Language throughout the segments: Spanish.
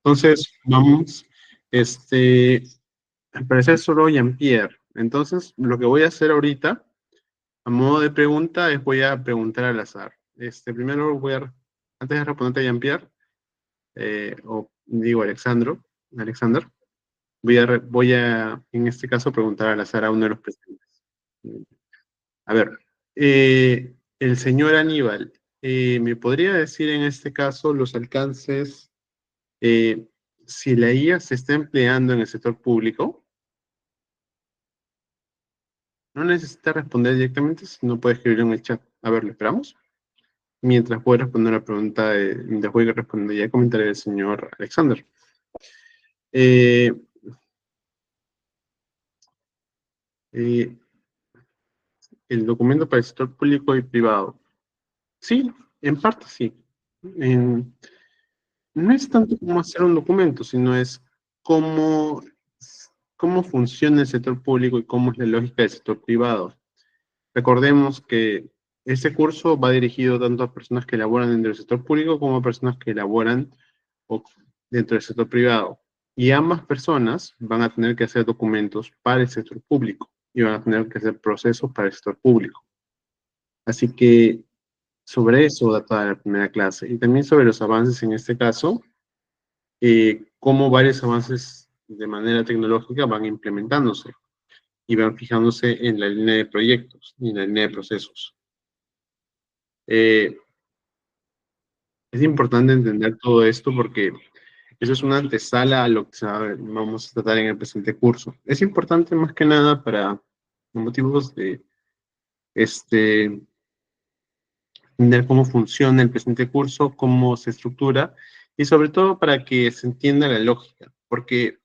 Entonces, vamos, al parecer solo Jean-Pierre. Entonces, lo que voy a hacer ahorita, a modo de pregunta, es voy a preguntar al azar. Primero antes de responderte a Jean-Pierre, o digo Alexander, en este caso, preguntar al azar a uno de los presentes. A ver, el señor Aníbal, ¿me podría decir en este caso los alcances, eh, si la IA se está empleando en el sector público? No necesita responder directamente, si no puede escribirlo en el chat. A ver, ¿lo esperamos? Mientras voy a responder la pregunta, mientras voy a responder ya el comentario del señor Alexander. Eh, eh, el documento para el sector público y privado. Sí, en parte sí. No es tanto como hacer un documento, sino es cómo, cómo funciona el sector público y cómo es la lógica del sector privado. Recordemos que este curso va dirigido tanto a personas que laboran dentro del sector público como a personas que laboran dentro del sector privado. Y ambas personas van a tener que hacer documentos para el sector público y van a tener que hacer procesos para el sector público. Así que sobre eso da toda la primera clase. Y también sobre los avances en este caso, cómo varios avances de manera tecnológica van implementándose y van fijándose en la línea de proyectos y en la línea de procesos. Es importante entender todo esto porque eso es una antesala a lo que vamos a tratar en el presente curso. Es importante más que nada para motivos de entender cómo funciona el presente curso, cómo se estructura y sobre todo para que se entienda la lógica, porque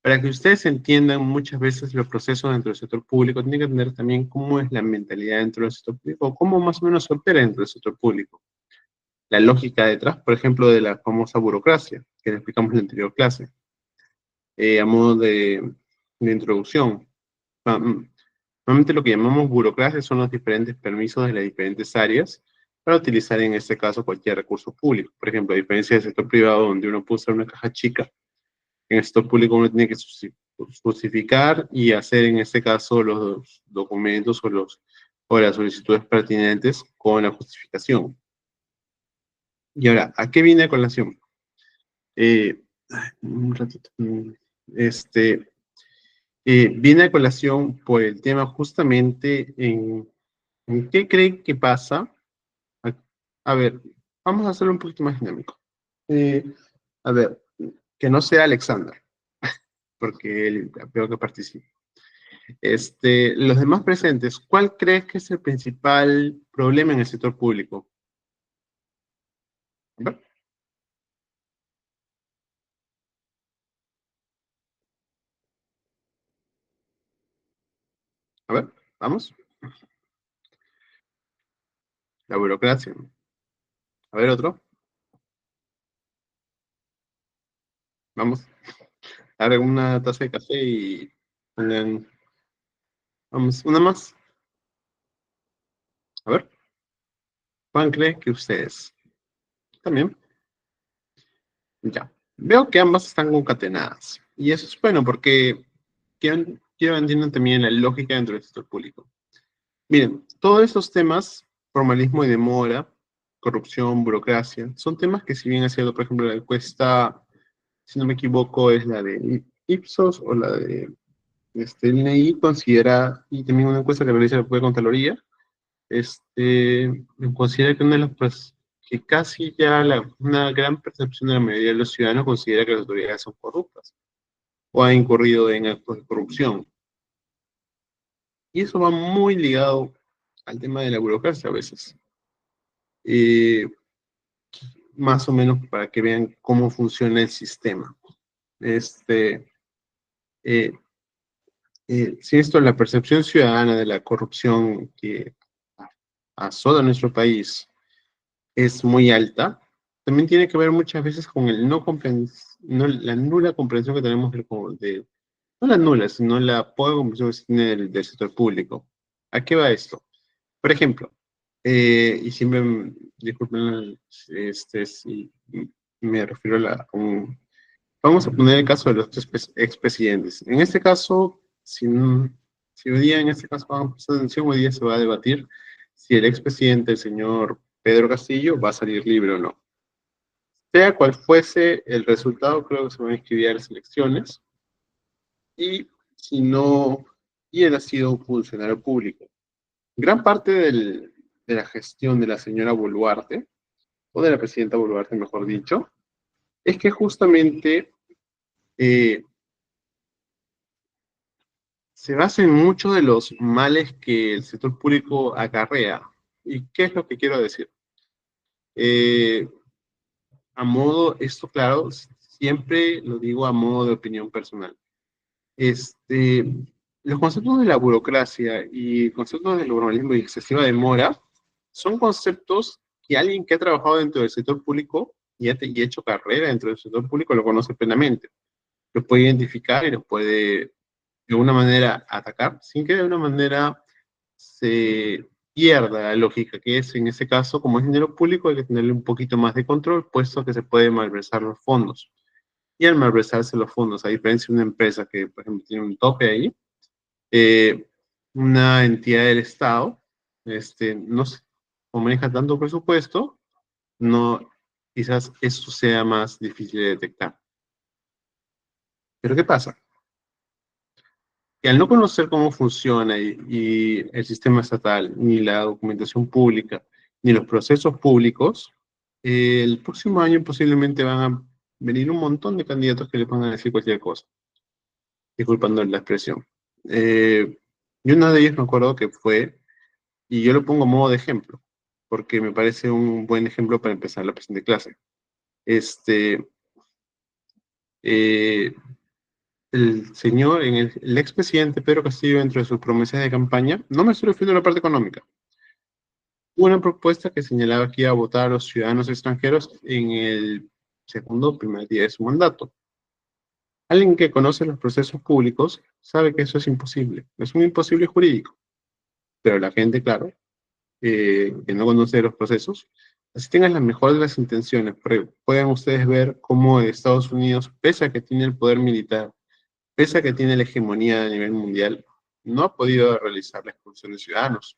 para que ustedes entiendan muchas veces los procesos dentro del sector público, tienen que entender también cómo es la mentalidad dentro del sector público, cómo más o menos se opera dentro del sector público. La lógica detrás, por ejemplo, de la famosa burocracia, que le explicamos en la anterior clase, a modo de introducción. Normalmente lo que llamamos burocracia son los diferentes permisos de las diferentes áreas para utilizar en este caso cualquier recurso público. Por ejemplo, a diferencia del sector privado, donde uno puede usar una caja chica, en el sector público uno tiene que justificar y hacer en este caso los documentos o las solicitudes pertinentes con la justificación. Y ahora, ¿a qué viene a colación? Un ratito. Viene a colación por el tema justamente en qué creen que pasa. A, a ver, vamos a hacerlo un poquito más dinámico. Eh, a ver, que no sea Alexander, porque él veo que participa. Los demás presentes, ¿cuál crees que es el principal problema en el sector público? A ver, a ver, vamos. La burocracia. A ver, otro. Vamos. Hagan una taza de café y pongan, vamos, una más. A ver, ¿cuál cree que ustedes? También. Ya. Veo que ambas están concatenadas. Y eso es bueno porque quiero entiendan también la lógica dentro del sector público. Miren, todos estos temas, formalismo y demora, corrupción, burocracia, son temas que si bien es cierto, por ejemplo, la encuesta, si no me equivoco, es la de Ipsos o la de el INEI considera, y también una encuesta que realiza la propia Contraloría, considera que que casi ya una gran percepción de la mayoría de los ciudadanos considera que las autoridades son corruptas o han incurrido en actos de corrupción. Y eso va muy ligado al tema de la burocracia a veces. Eh, Más o menos para que vean cómo funciona el sistema. Este, eh, si esto, la percepción ciudadana de la corrupción que asola nuestro país es muy alta, también tiene que ver muchas veces con el la nula comprensión que tenemos no la nula, sino la poca comprensión que se tiene del sector público. ¿A qué va esto? Por ejemplo, y siempre, disculpen, si me refiero a Vamos a poner el caso de los tres expresidentes. En este caso, si hoy día, en este caso, vamos a prestar atención, hoy día se va a debatir si el expresidente, el señor Pedro Castillo, va a salir libre o no. Sea cual fuese el resultado, creo que se van a inscribir a las elecciones. Y si no, y él ha sido un funcionario público. Gran parte de la gestión de la señora Boluarte, o de la presidenta Boluarte, mejor dicho, es que justamente eh, se basa en muchos de los males que el sector público acarrea. ¿Y qué es lo que quiero decir? Eh, a modo, esto claro, siempre lo digo a modo de opinión personal. Este, los conceptos de la burocracia y conceptos del urbanismo y excesiva demora son conceptos que alguien que ha trabajado dentro del sector público y ha hecho carrera dentro del sector público lo conoce plenamente. Los puede identificar y los puede de alguna manera atacar sin que de alguna manera se pierda la lógica, que es en ese caso, como es dinero público, hay que tenerle un poquito más de control, puesto que se puede malversar los fondos. Y al malversarse los fondos, a diferencia de una empresa que, por ejemplo, tiene un tope ahí, eh, una entidad del Estado, no sé, como maneja tanto presupuesto, no, quizás eso sea más difícil de detectar. Pero ¿qué pasa? Que al no conocer cómo funciona y el sistema estatal, ni la documentación pública, ni los procesos públicos, el próximo año posiblemente van a venir un montón de candidatos que les van a decir cualquier cosa, disculpando la expresión. Y uno de ellos me acuerdo que fue, y yo lo pongo a modo de ejemplo, porque me parece un buen ejemplo para empezar la presente clase. Este, eh, el señor, el expresidente Pedro Castillo, dentro de sus promesas de campaña, no me estoy refiriendo a la parte económica, hubo una propuesta que señalaba que iba a votar a los ciudadanos extranjeros en el segundo o primer día de su mandato. Alguien que conoce los procesos públicos sabe que eso es un imposible jurídico, pero la gente, claro, que no conoce los procesos, así tengan las mejores de las intenciones, pueden ustedes ver cómo Estados Unidos, pese a que tiene el poder militar, pese a que tiene la hegemonía a nivel mundial, no ha podido realizar la expulsión de ciudadanos.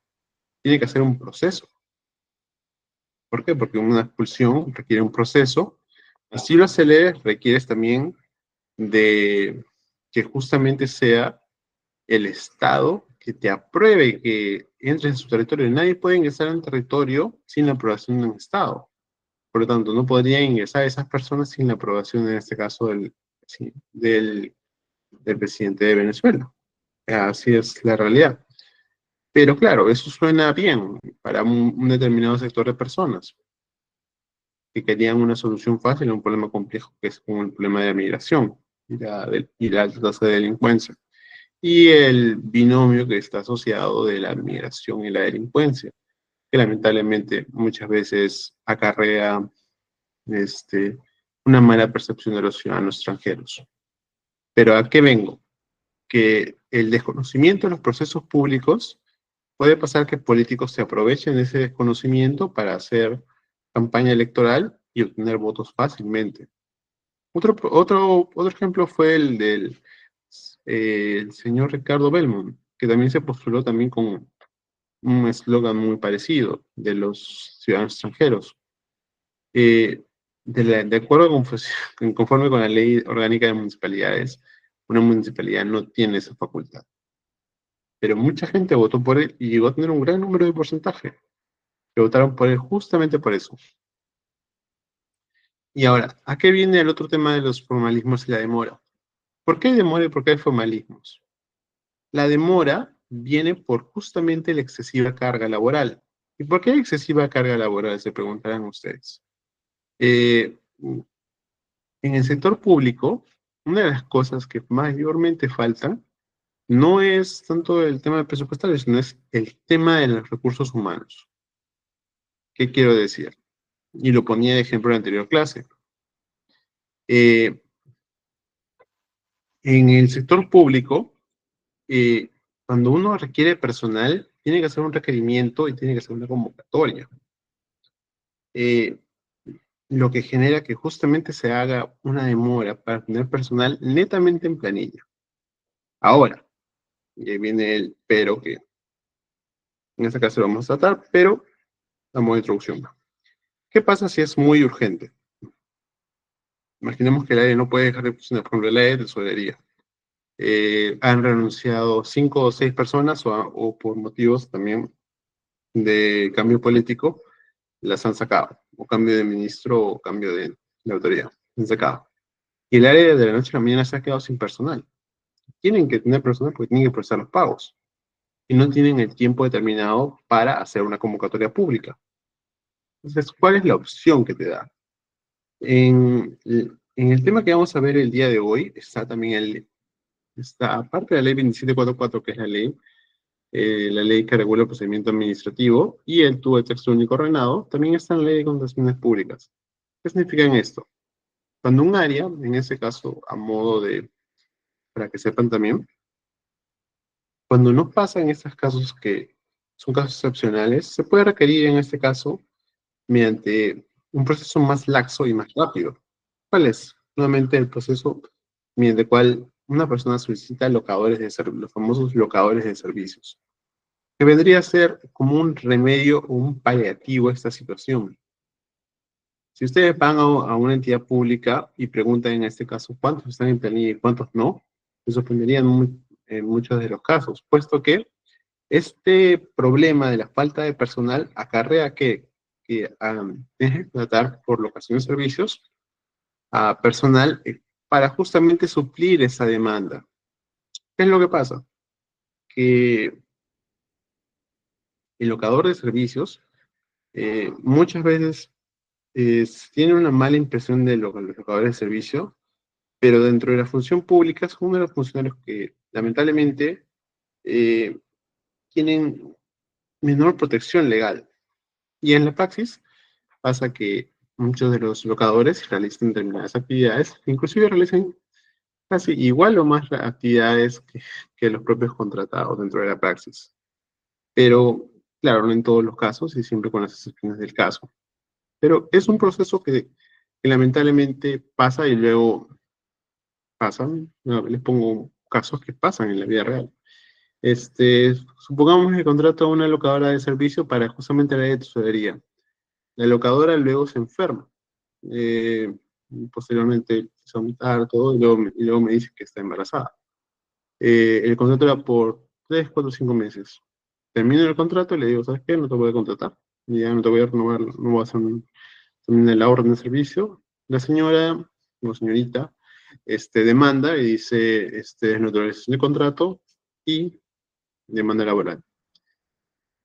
Tiene que hacer un proceso. ¿Por qué? Porque una expulsión requiere un proceso. Así lo aceleres, requieres también de que justamente sea el Estado que te apruebe que entres en su territorio. Nadie puede ingresar a un territorio sin la aprobación de un Estado. Por lo tanto, no podrían ingresar esas personas sin la aprobación, en este caso, sí, del presidente de Venezuela. Así es la realidad. Pero claro, eso suena bien para un determinado sector de personas que querían una solución fácil a un problema complejo que es como el problema de la migración y la alta tasa de delincuencia. Y el binomio que está asociado de la migración y la delincuencia, que lamentablemente muchas veces acarrea una mala percepción de los ciudadanos extranjeros. Pero ¿a qué vengo? Que el desconocimiento de los procesos públicos puede pasar que políticos se aprovechen de ese desconocimiento para hacer campaña electoral y obtener votos fácilmente. Otro ejemplo fue el del el señor Ricardo Belmont, que también se postuló también con un eslogan muy parecido de los ciudadanos extranjeros. Eh, de acuerdo conforme con la ley orgánica de municipalidades, una municipalidad no tiene esa facultad. Pero mucha gente votó por él y llegó a tener un gran número de porcentaje que votaron por él justamente por eso. Y ahora, ¿a qué viene el otro tema de los formalismos y la demora? ¿Por qué hay demora y por qué hay formalismos? La demora viene por justamente la excesiva carga laboral. ¿Y por qué hay excesiva carga laboral? Se preguntarán ustedes. Eh, en el sector público, una de las cosas que mayormente faltan no es tanto el tema presupuestario, sino es el tema de los recursos humanos. ¿Qué quiero decir? Y lo ponía de ejemplo en la anterior clase. Eh, en el sector público, eh, cuando uno requiere personal, tiene que hacer un requerimiento y tiene que hacer una convocatoria. Eh, lo que genera que justamente se haga una demora para tener personal netamente en planilla. Ahora, y ahí viene el pero que en este caso lo vamos a tratar, pero damos la introducción. ¿Qué pasa si es muy urgente? Imaginemos que el área no puede dejar de funcionar, por ejemplo, el área de tesorería. Han renunciado 5 o 6 personas o por motivos también de cambio político, las han sacado, o cambio de ministro o cambio de autoridad, han sacado. Y el área de la noche a la mañana se ha quedado sin personal. Tienen que tener personal porque tienen que procesar los pagos y no tienen el tiempo determinado para hacer una convocatoria pública. Entonces, ¿cuál es la opción que te da? En el tema que vamos a ver el día de hoy está también está, aparte de la ley 2744, que es la ley que regula el procedimiento administrativo, y el tubo de texto único ordenado, también está en la ley de contrataciones públicas. ¿Qué significa esto? Cuando un área, en ese caso, a modo de, para que sepan también, cuando no pasa en estos casos que son casos excepcionales, se puede requerir en este caso mediante un proceso más laxo y más rápido. ¿Cuál es? Nuevamente el proceso mediante el cual una persona solicita locadores de los famosos locadores de servicios, que vendría a ser como un remedio o un paliativo a esta situación. Si ustedes van a una entidad pública y preguntan en este caso cuántos están en planilla y cuántos no, se sorprenderían en muchos de los casos, puesto que este problema de la falta de personal acarrea que tienes que tratar por locación de servicios a personal para justamente suplir esa demanda. ¿Qué es lo que pasa? Que el locador de servicios muchas veces tiene una mala impresión de los locadores de servicio, pero dentro de la función pública son uno de los funcionarios que lamentablemente eh, tienen menor protección legal. Y en la praxis pasa que muchos de los locadores realizan determinadas actividades, inclusive realizan casi igual o más actividades que los propios contratados dentro de la praxis. Pero, claro, no en todos los casos y siempre con las excepciones del caso. Pero es un proceso que lamentablemente pasa y luego pasan. No, les pongo casos que pasan en la vida real. Supongamos que contrato a una locadora de servicio para justamente la de tesorería. La locadora luego se enferma. Eh, Posteriormente se va a todo y luego me dice que está embarazada. El contrato era por 3, 4, 5 meses. Termino el contrato y le digo, ¿sabes qué? No te voy a contratar. Ya no te voy a renovar, no voy a hacer la orden de servicio. La señora, o señorita, demanda y dice desnaturalización de contrato y demanda laboral.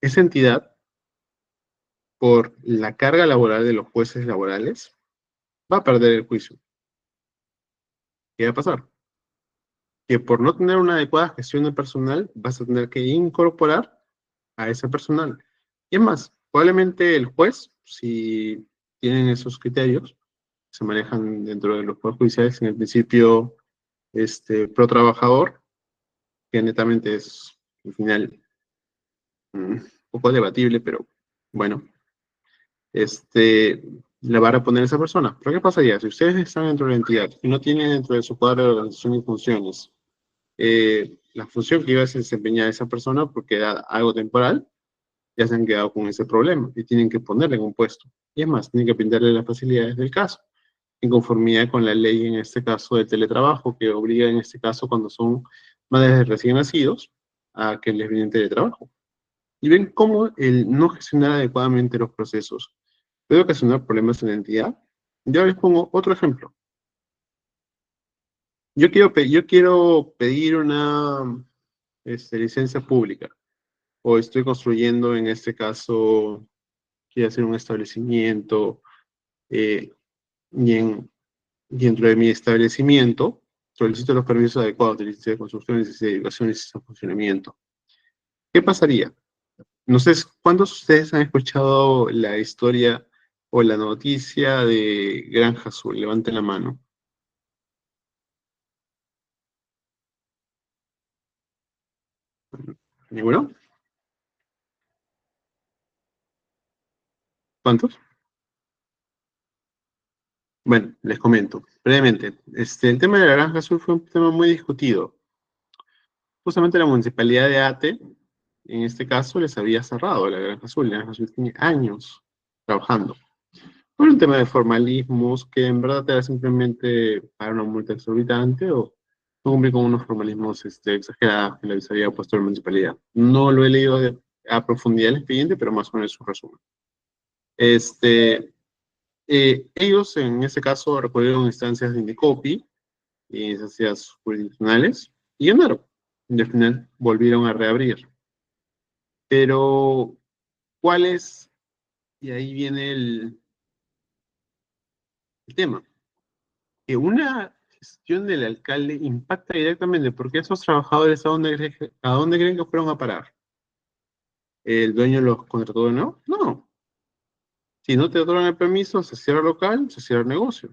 Esa entidad, por la carga laboral de los jueces laborales, va a perder el juicio. ¿Qué va a pasar? Que por no tener una adecuada gestión de personal, vas a tener que incorporar a ese personal. Y es más, probablemente el juez, si tienen esos criterios, se manejan dentro de los poderes judiciales en el principio pro trabajador, que netamente es al final un poco debatible, pero bueno, le va a poner esa persona. Pero ¿qué pasaría? Si ustedes están dentro de la entidad y no tienen dentro de su cuadro de organización y funciones la función que iba a desempeñar esa persona porque era algo temporal, ya se han quedado con ese problema y tienen que ponerle en un puesto. Y es más, tienen que pintarle las facilidades del caso, en conformidad con la ley, en este caso, de teletrabajo, que obliga, en este caso, cuando son madres de recién nacidos, a que les brinden teletrabajo. Y ven cómo el no gestionar adecuadamente los procesos puede ocasionar problemas en la entidad. Yo les pongo otro ejemplo. Yo quiero pedir una licencia pública o estoy construyendo, en este caso, quiero hacer un establecimiento eh, y, dentro de mi establecimiento solicito los permisos adecuados de licencia de construcción, licencia de educación, licencia de funcionamiento. ¿Qué pasaría? No sé cuántos de ustedes han escuchado la historia o la noticia de Granja Azul. Levanten la mano. ¿Ninguno? ¿Cuántos? Bueno, les comento brevemente. El tema de la Granja Azul fue un tema muy discutido. Justamente la municipalidad de Ate, en este caso, les había cerrado la Granja Azul. La Granja Azul tiene años trabajando. Por un tema de formalismos que en verdad era simplemente pagar una multa exorbitante o no cumplir con unos formalismos exagerados que les había puesto la municipalidad. No lo he leído a profundidad el expediente, pero más o menos su resumen. Este, ellos, en este caso, recurrieron a instancias de Indecopi y instancias jurisdiccionales y ganaron. Y al final volvieron a reabrir. Pero, ¿cuál es? Y ahí viene el tema. Que una gestión del alcalde impacta directamente, porque esos trabajadores, a dónde creen que fueron a parar? ¿El dueño los contrató de nuevo? No. Si no te otorgan el permiso, se cierra el local, se cierra el negocio.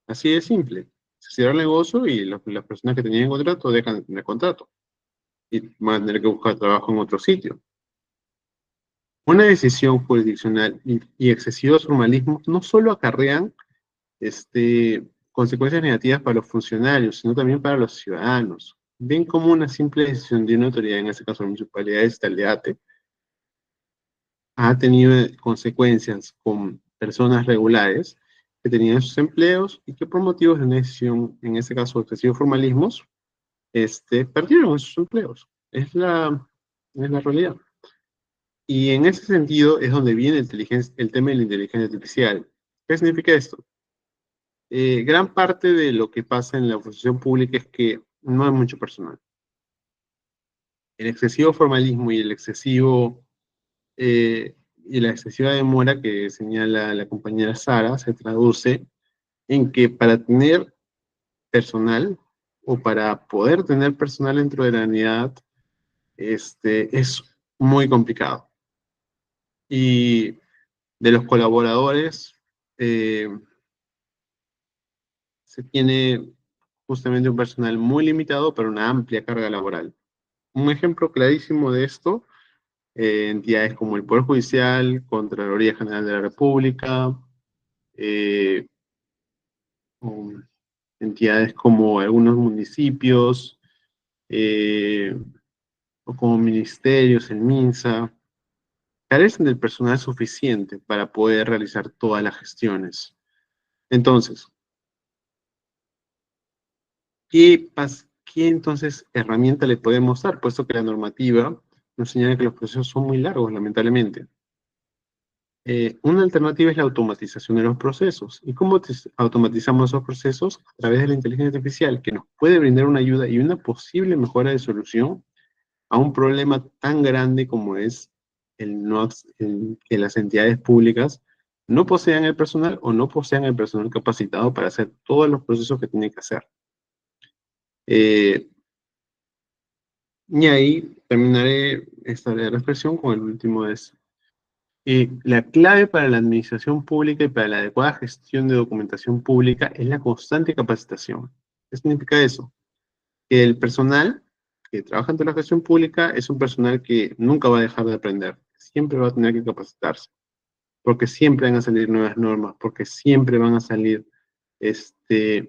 Así de simple. Se cierra el negocio y las personas que tenían contrato dejan de tener contrato y van a tener que buscar trabajo en otro sitio. Una decisión jurisdiccional y excesivos formalismos no solo acarrean consecuencias negativas para los funcionarios, sino también para los ciudadanos. Ven como una simple decisión de una autoridad, en este caso la municipalidad de Taldeate, ha tenido consecuencias con personas regulares que tenían sus empleos y que por motivos de una decisión, en este caso excesivos formalismos, perdieron esos empleos. Es la realidad. Y en ese sentido es donde viene el tema de la inteligencia artificial. ¿Qué significa esto? Gran parte de lo que pasa en la función pública es que no hay mucho personal. El excesivo formalismo y la excesiva demora que señala la compañera Sara se traduce en que para tener personal o para poder tener personal dentro de la unidad es muy complicado. Y de los colaboradores eh, se tiene justamente un personal muy limitado para una amplia carga laboral. Un ejemplo clarísimo de esto, entidades como el Poder Judicial, Contraloría General de la República, eh, um, entidades como algunos municipios, eh, o como ministerios, el MINSA, carecen del personal suficiente para poder realizar todas las gestiones. Entonces, ¿qué entonces herramienta le podemos dar? Puesto que la normativa nos señala que los procesos son muy largos, lamentablemente. Una alternativa es la automatización de los procesos. ¿Y cómo automatizamos esos procesos? A través de la inteligencia artificial, que nos puede brindar una ayuda y una posible mejora de solución a un problema tan grande como es que las entidades públicas no posean el personal o no posean el personal capacitado para hacer todos los procesos que tienen que hacer. Eh, y ahí terminaré esta reflexión con el último de eso. La clave para la administración pública y para la adecuada gestión de documentación pública es la constante capacitación. ¿Qué significa eso? Que el personal que trabaja en la gestión pública es un personal que nunca va a dejar de aprender, siempre va a tener que capacitarse, porque siempre van a salir nuevas normas, porque siempre van a salir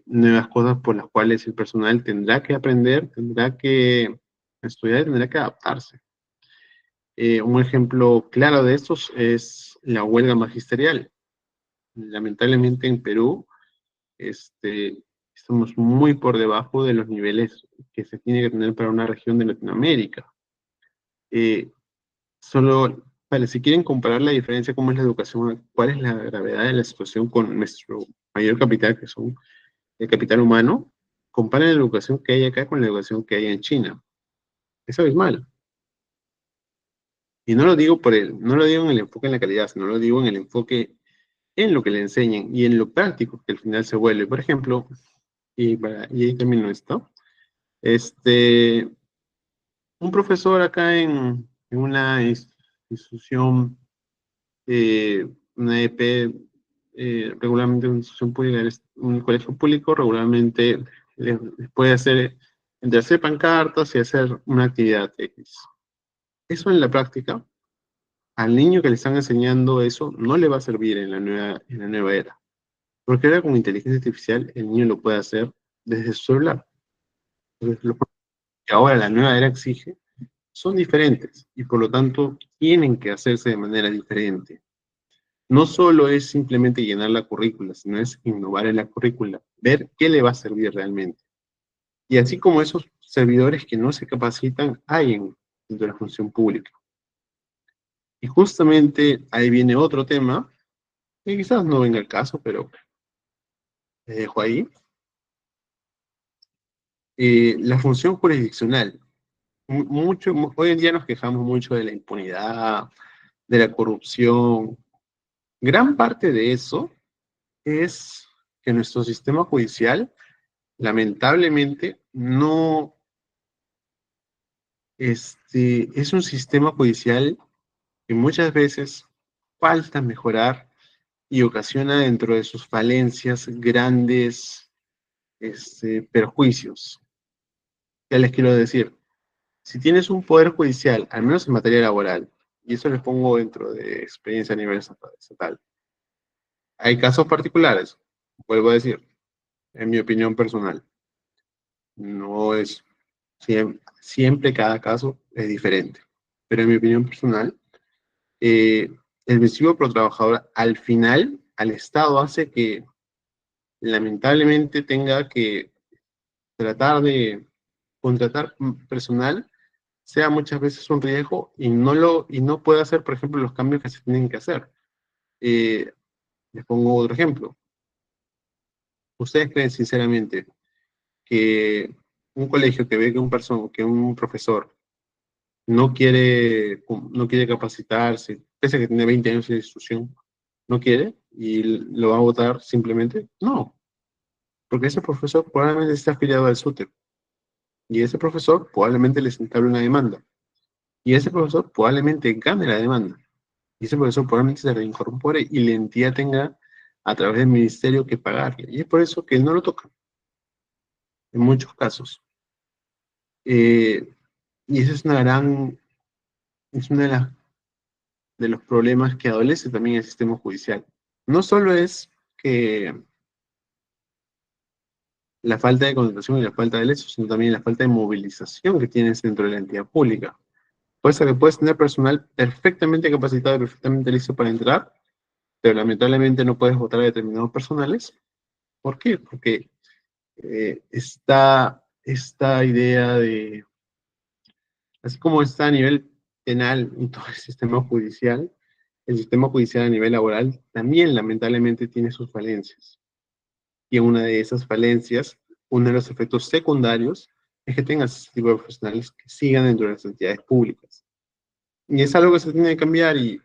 nuevas cosas por las cuales el personal tendrá que aprender, tendrá que estudiar y tendrá que adaptarse. Un ejemplo claro de estos es la huelga magisterial. Lamentablemente en Perú estamos muy por debajo de los niveles que se tiene que tener para una región de Latinoamérica. Eh, Solo, vale, si quieren comparar la diferencia, cómo es la educación, cuál es la gravedad de la situación con nuestro mayor capital, que son el capital humano, comparen la educación que hay acá con la educación que hay en China. Es abismal. Y no lo digo en el enfoque en la calidad, sino lo digo en el enfoque en lo que le enseñan y en lo práctico que al final se vuelve. Por ejemplo, y ahí termino esto, este, un profesor acá en una institución, una EP, regularmente una institución pública, un colegio público, regularmente les puede hacer, entre hacer pancartas y hacer una actividad X. Eso en la práctica, al niño que le están enseñando eso, no le va a servir en la nueva era. Porque ahora con inteligencia artificial el niño lo puede hacer desde su celular. Entonces, lo que ahora la nueva era exige son diferentes y por lo tanto tienen que hacerse de manera diferente. No solo es simplemente llenar la currícula, sino es innovar en la currícula, ver qué le va a servir realmente. Y así como esos servidores que no se capacitan, hay dentro de la función pública. Y justamente ahí viene otro tema, que quizás no venga el caso, pero les dejo ahí. La función jurisdiccional. Hoy en día nos quejamos mucho de la impunidad, de la corrupción. Gran parte de eso es que nuestro sistema judicial, lamentablemente, no es un sistema judicial que muchas veces falta mejorar y ocasiona dentro de sus falencias grandes perjuicios. ¿Qué les quiero decir? Si tienes un poder judicial, al menos en materia laboral, y eso les pongo dentro de experiencia a nivel estatal, hay casos particulares, vuelvo a decir, en mi opinión personal, no es siempre cada caso es diferente, pero en mi opinión personal, el beneficio pro trabajador al final, al Estado hace que lamentablemente tenga que tratar de contratar personal sea muchas veces un riesgo y no puede hacer, por ejemplo, los cambios que se tienen que hacer. Eh, Les pongo otro ejemplo. ¿Ustedes creen sinceramente que un colegio que ve que que un profesor no quiere capacitarse, pese a que tiene 20 años de instrucción, no quiere y lo va a votar simplemente? No, porque ese profesor probablemente está afiliado al SUTEP y ese profesor probablemente les entable una demanda y ese profesor probablemente gane la demanda y ese profesor probablemente se reincorpore y la entidad tenga a través del ministerio que pagarle y es por eso que no lo toca en muchos casos. Eh, y esa es es una de los problemas que adolece también el sistema judicial. No solo es que la falta de contratación y la falta de leyes, sino también la falta de movilización que tienes dentro de la entidad pública. Puede ser que puedes tener personal perfectamente capacitado y perfectamente listo para entrar, pero lamentablemente no puedes votar a determinados personales. ¿Por qué? Porque está esta idea de, así como está a nivel penal en todo el sistema judicial a nivel laboral también lamentablemente tiene sus falencias. Y en una de esas falencias, uno de los efectos secundarios es que tengas ese tipo de profesionales que sigan dentro de las entidades públicas. Y es algo que se tiene que cambiar y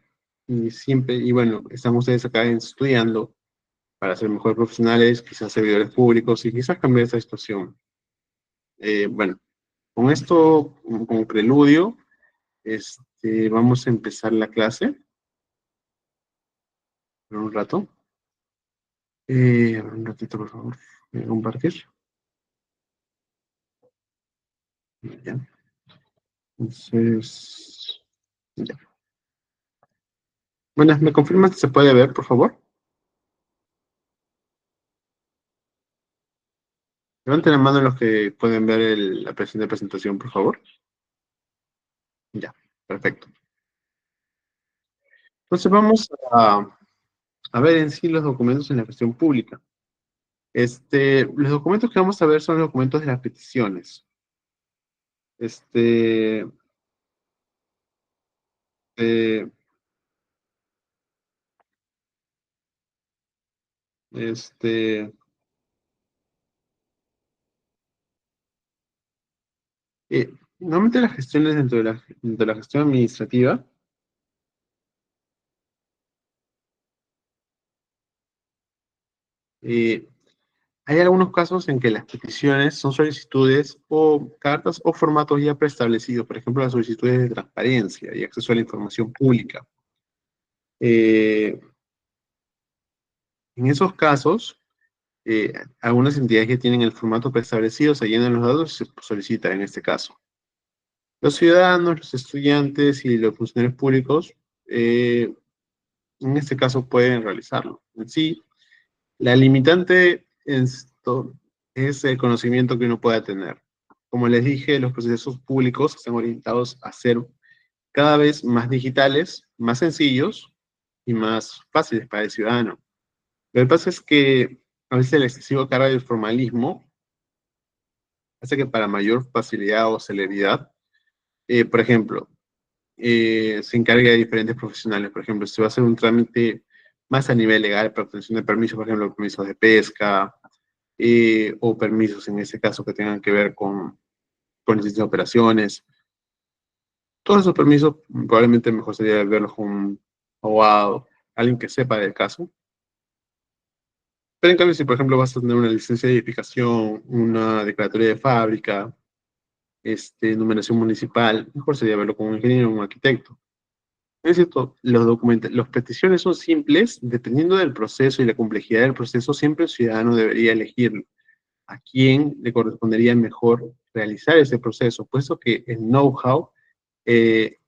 siempre, y bueno, están ustedes acá estudiando para ser mejores profesionales, quizás servidores públicos y quizás cambiar esa situación. Bueno, con esto, como preludio, vamos a empezar la clase por un rato. Un ratito, por favor. Voy a compartir. Ya. Entonces, ya. Bueno, ¿me confirmas si se puede ver, por favor? Levanten la mano los que pueden ver la presentación, por favor. Ya, perfecto. Entonces vamos a ver en sí los documentos en la gestión pública. Los documentos que vamos a ver son los documentos de las peticiones. Este, eh, este, Normalmente las gestiones dentro de la gestión administrativa, eh, hay algunos casos en que las peticiones son solicitudes o cartas o formatos ya preestablecidos, por ejemplo, las solicitudes de transparencia y acceso a la información pública. Eh, en esos casos, algunas entidades que tienen el formato preestablecido se llenan los datos y se solicita en este caso. Los ciudadanos, los estudiantes y los funcionarios públicos, en este caso, pueden realizarlo. En sí, La limitante esto es el conocimiento que uno pueda tener. Como les dije, los procesos públicos están orientados a ser cada vez más digitales, más sencillos y más fáciles para el ciudadano. Lo que pasa es que a veces el excesivo carga del formalismo hace que para mayor facilidad o celeridad, por ejemplo, se encargue de diferentes profesionales. Por ejemplo, si va a hacer un trámite más a nivel legal para obtención de permisos, por ejemplo, permisos de pesca, o permisos en ese caso que tengan que ver con distintas operaciones. Todos esos permisos probablemente mejor sería verlos con un abogado, alguien que sepa del caso. Pero en cambio, si por ejemplo vas a tener una licencia de edificación, una declaratoria de fábrica, numeración municipal, mejor sería verlo con un ingeniero o un arquitecto. Es cierto, las peticiones son simples, dependiendo del proceso y la complejidad del proceso, siempre el ciudadano debería elegir a quién le correspondería mejor realizar ese proceso, puesto que el know-how,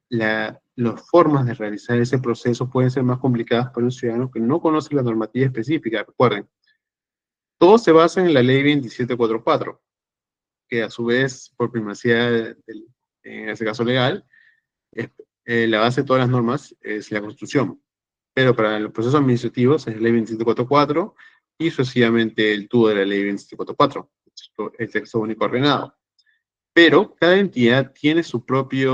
las formas de realizar ese proceso pueden ser más complicadas para un ciudadano que no conoce la normativa específica. Recuerden, todo se basa en la ley 2744, que a su vez, por primacía en ese caso legal, es, la base de todas las normas es la Constitución. Pero para los procesos administrativos es la ley 2744 y sucesivamente el tubo de la ley 2744, el texto único ordenado. Pero cada entidad tiene su propia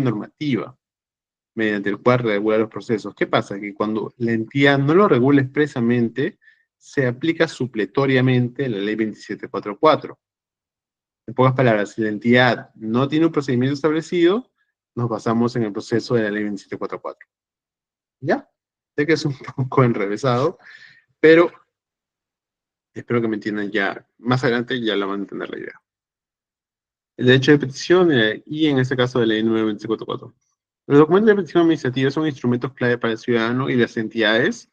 normativa mediante el cual regula los procesos. ¿Qué pasa? Que cuando la entidad no lo regula expresamente, se aplica supletoriamente la ley 2744. En pocas palabras, si la entidad no tiene un procedimiento establecido, nos basamos en el proceso de la ley 2744. ¿Ya? Sé que es un poco enrevesado, pero espero que me entiendan ya. Más adelante ya la van a entender la idea. El derecho de petición y en este caso de la ley número 244. Los documentos de petición administrativa son instrumentos clave para el ciudadano y las entidades,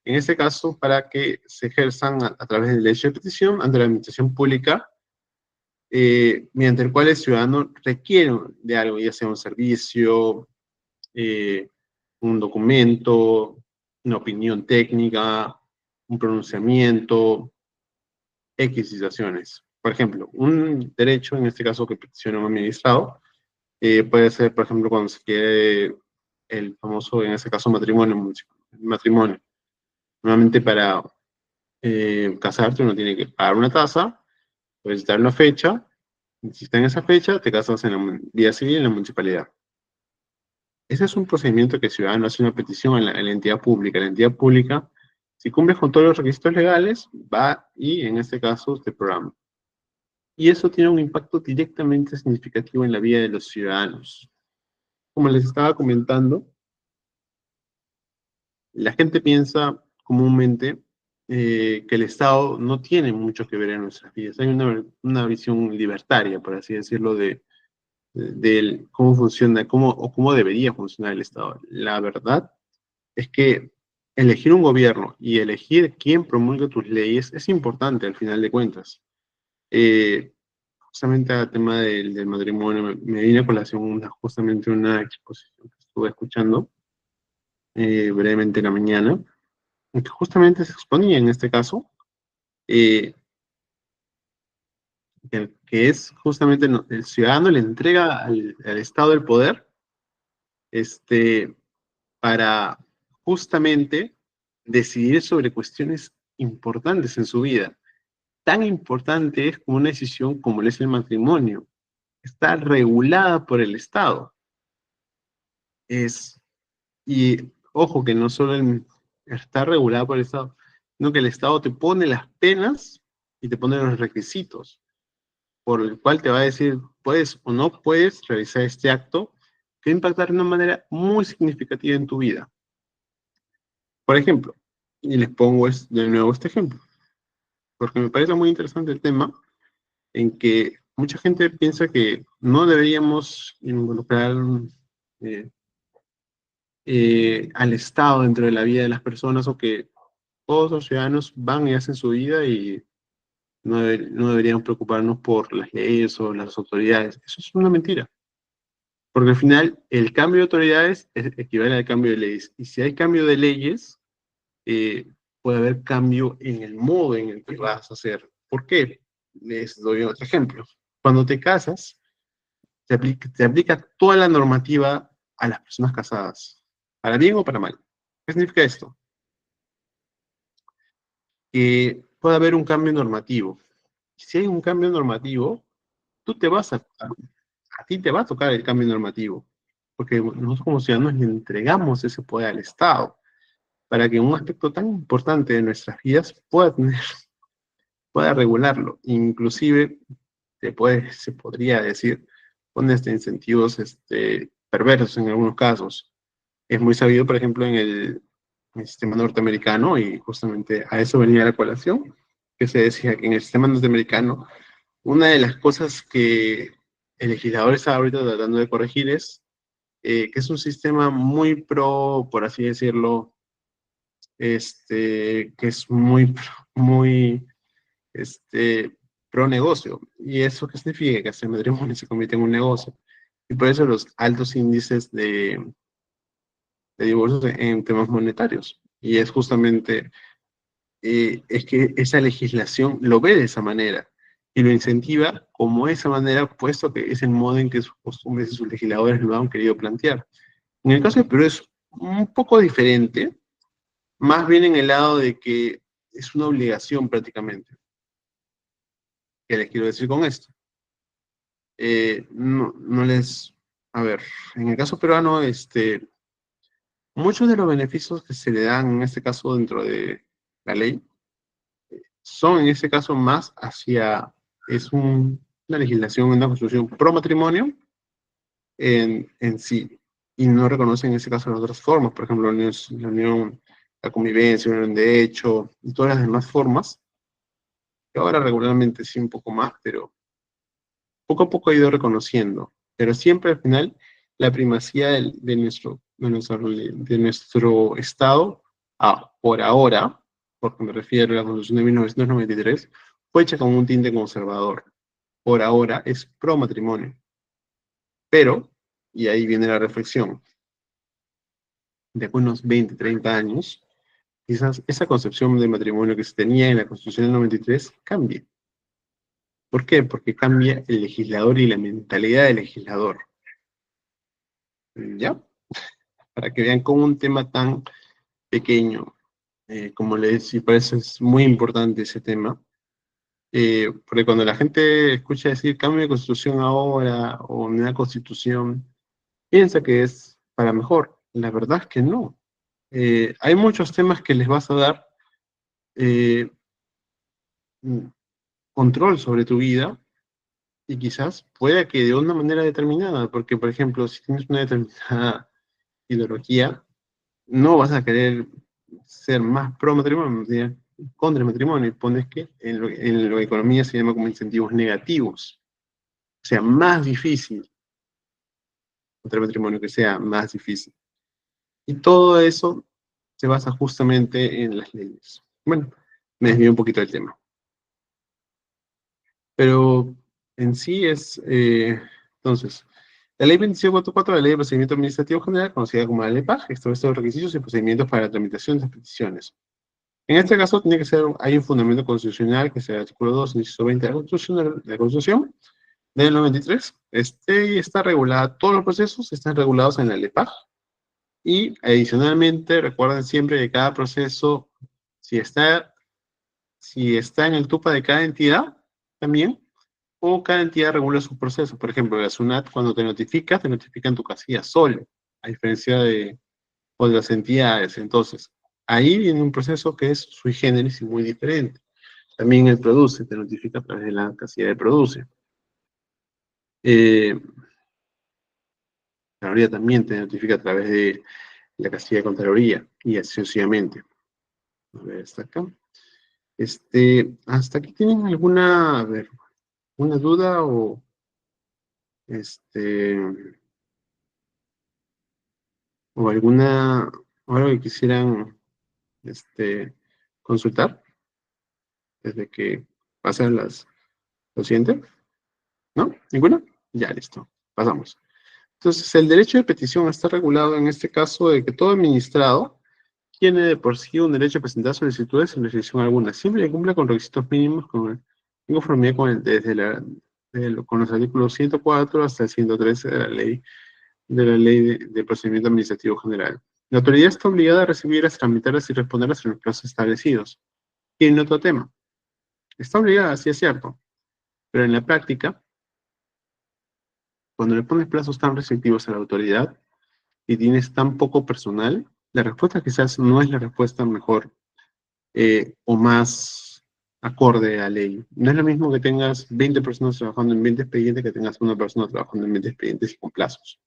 en este caso para que se ejerzan a través del derecho de petición ante la administración pública, mediante el cual el ciudadano requiere de algo, ya sea un servicio, un documento, una opinión técnica, un pronunciamiento, X situaciones. Por ejemplo, un derecho, en este caso que peticiona un administrado, puede ser, por ejemplo, cuando se quiere el famoso, en este caso, matrimonio. Normalmente para casarte uno tiene que pagar una tasa, puedes dar una fecha, y si está en esa fecha, te casas en la vía civil en la municipalidad. Ese es un procedimiento que el ciudadano hace una petición a la entidad pública. La entidad pública, si cumple con todos los requisitos legales, va y, en este caso, te programa. Y eso tiene un impacto directamente significativo en la vida de los ciudadanos. Como les estaba comentando, la gente piensa comúnmente que el Estado no tiene mucho que ver en nuestras vidas. Hay una visión libertaria, por así decirlo, de cómo funciona, o cómo debería funcionar el Estado. La verdad es que elegir un gobierno y elegir quién promulga tus leyes es importante al final de cuentas. Justamente al tema del matrimonio, me vine a colación justamente una exposición que estuve escuchando brevemente en la mañana, en que justamente se exponía en este caso, eh, que es justamente el ciudadano le entrega al Estado el poder para justamente decidir sobre cuestiones importantes en su vida. Tan importante es como una decisión como es el matrimonio. Está regulada por el Estado. Y ojo que no solo está regulada por el Estado, sino que el Estado te pone las penas y te pone los requisitos, por el cual te va a decir, puedes o no puedes realizar este acto que va a impactar de una manera muy significativa en tu vida. Por ejemplo, y les pongo de nuevo este ejemplo, porque me parece muy interesante el tema, en que mucha gente piensa que no deberíamos involucrar eh, al Estado dentro de la vida de las personas, o que todos los ciudadanos van y hacen su vida y no deberíamos preocuparnos por las leyes o las autoridades. Eso es una mentira. Porque al final el cambio de autoridades equivale al cambio de leyes. Y si hay cambio de leyes, puede haber cambio en el modo en el que vas a hacer. ¿Por qué? Les doy otro ejemplo. Cuando te casas, te aplica toda la normativa a las personas casadas, para bien o para mal. ¿Qué significa esto? Que puede haber un cambio normativo. Si hay un cambio normativo, tú te vas a ti te va a tocar el cambio normativo, porque nosotros como ciudadanos le entregamos ese poder al Estado para que un aspecto tan importante de nuestras vidas pueda regularlo. Inclusive se podría decir, con incentivos perversos en algunos casos. Es muy sabido, por ejemplo, en el sistema norteamericano, y justamente a eso venía la colación, que se decía que en el sistema norteamericano, una de las cosas que el legislador está ahorita tratando de corregir es que es un sistema muy pro, por así decirlo, que es muy pro negocio. ¿Y eso qué significa? Que el matrimonio se convierte en un negocio. Y por eso los altos índices de divorcios en temas monetarios. Y es justamente, es que esa legislación lo ve de esa manera y lo incentiva como esa manera, puesto que es el modo en que sus costumbres y sus legisladores lo han querido plantear. En el caso de Perú es un poco diferente, más bien en el lado de que es una obligación prácticamente. ¿Qué les quiero decir con esto? No les, a ver, en el caso peruano, muchos de los beneficios que se le dan en este caso dentro de la ley son en este caso más hacia, una legislación, una constitución pro matrimonio en sí, y no reconocen en ese caso las otras formas, por ejemplo, la convivencia, la unión de hecho, y todas las demás formas, que ahora regularmente sí un poco más, pero poco a poco ha ido reconociendo, pero siempre al final la primacía de nuestro Estado, por ahora, porque me refiero a la Constitución de 1993, fue hecha con un tinte conservador. Por ahora es pro matrimonio. Pero, y ahí viene la reflexión, de unos 20, 30 años, quizás esa concepción de matrimonio que se tenía en la Constitución del 93 cambie. ¿Por qué? Porque cambia el legislador y la mentalidad del legislador. ¿Ya? Para que vean cómo un tema tan pequeño, como les decía, por eso es muy importante ese tema, porque cuando la gente escucha decir cambio de constitución ahora o nueva constitución, piensa que es para mejor. La verdad es que no. Hay muchos temas que les vas a dar eh, control sobre tu vida y quizás pueda que de una manera determinada, porque por ejemplo, si tienes una determinada ideología, no vas a querer ser más pro matrimonio, contra el matrimonio, y pones que en la economía se llama como incentivos negativos, o sea, más difícil contra el matrimonio, que sea más difícil. Y todo eso se basa justamente en las leyes. Bueno, me desvío un poquito del tema. Pero en sí entonces, la ley 2544, la ley de procedimiento administrativo general, conocida como la ley PAG, establece los requisitos y procedimientos para la tramitación de las peticiones. En este caso, hay un fundamento constitucional, que es el artículo 2, inciso 20 de la Constitución del 93. Y está regulada, todos los procesos están regulados en la ley PAG. Y adicionalmente, recuerden siempre que cada proceso, si está, si está en el TUPA de cada entidad, también, o cada entidad regula sus procesos. Por ejemplo, la SUNAT, cuando te notifica en tu casilla solo, a diferencia de otras entidades. Entonces, ahí viene un proceso que es sui generis y muy diferente. También el produce, te notifica a través de la casilla de produce. La Contraloría también te notifica a través de la casilla de Contraloría, y así sucesivamente. A ver, hasta acá. ¿Hasta aquí tienen alguna, a ver, una duda este, o alguna, o algo que quisieran, consultar desde que pasan lo siguiente? ¿No? ¿Ninguna? Ya, listo. Pasamos. Entonces, el derecho de petición está regulado en este caso de que todo administrado tiene de por sí un derecho a presentar solicitudes sin restricción alguna, siempre que cumpla con requisitos mínimos en conformidad con los artículos 104 hasta el 113 de Procedimiento Administrativo General. La autoridad está obligada a recibirlas, tramitarlas y responderlas en los plazos establecidos. Y en otro tema, está obligada, sí es cierto, pero en la práctica, cuando le pones plazos tan restrictivos a la autoridad y tienes tan poco personal, la respuesta quizás no es la respuesta mejor o más acorde a ley. No es lo mismo que tengas 20 personas trabajando en 20 expedientes que tengas una persona trabajando en 20 expedientes y con plazos.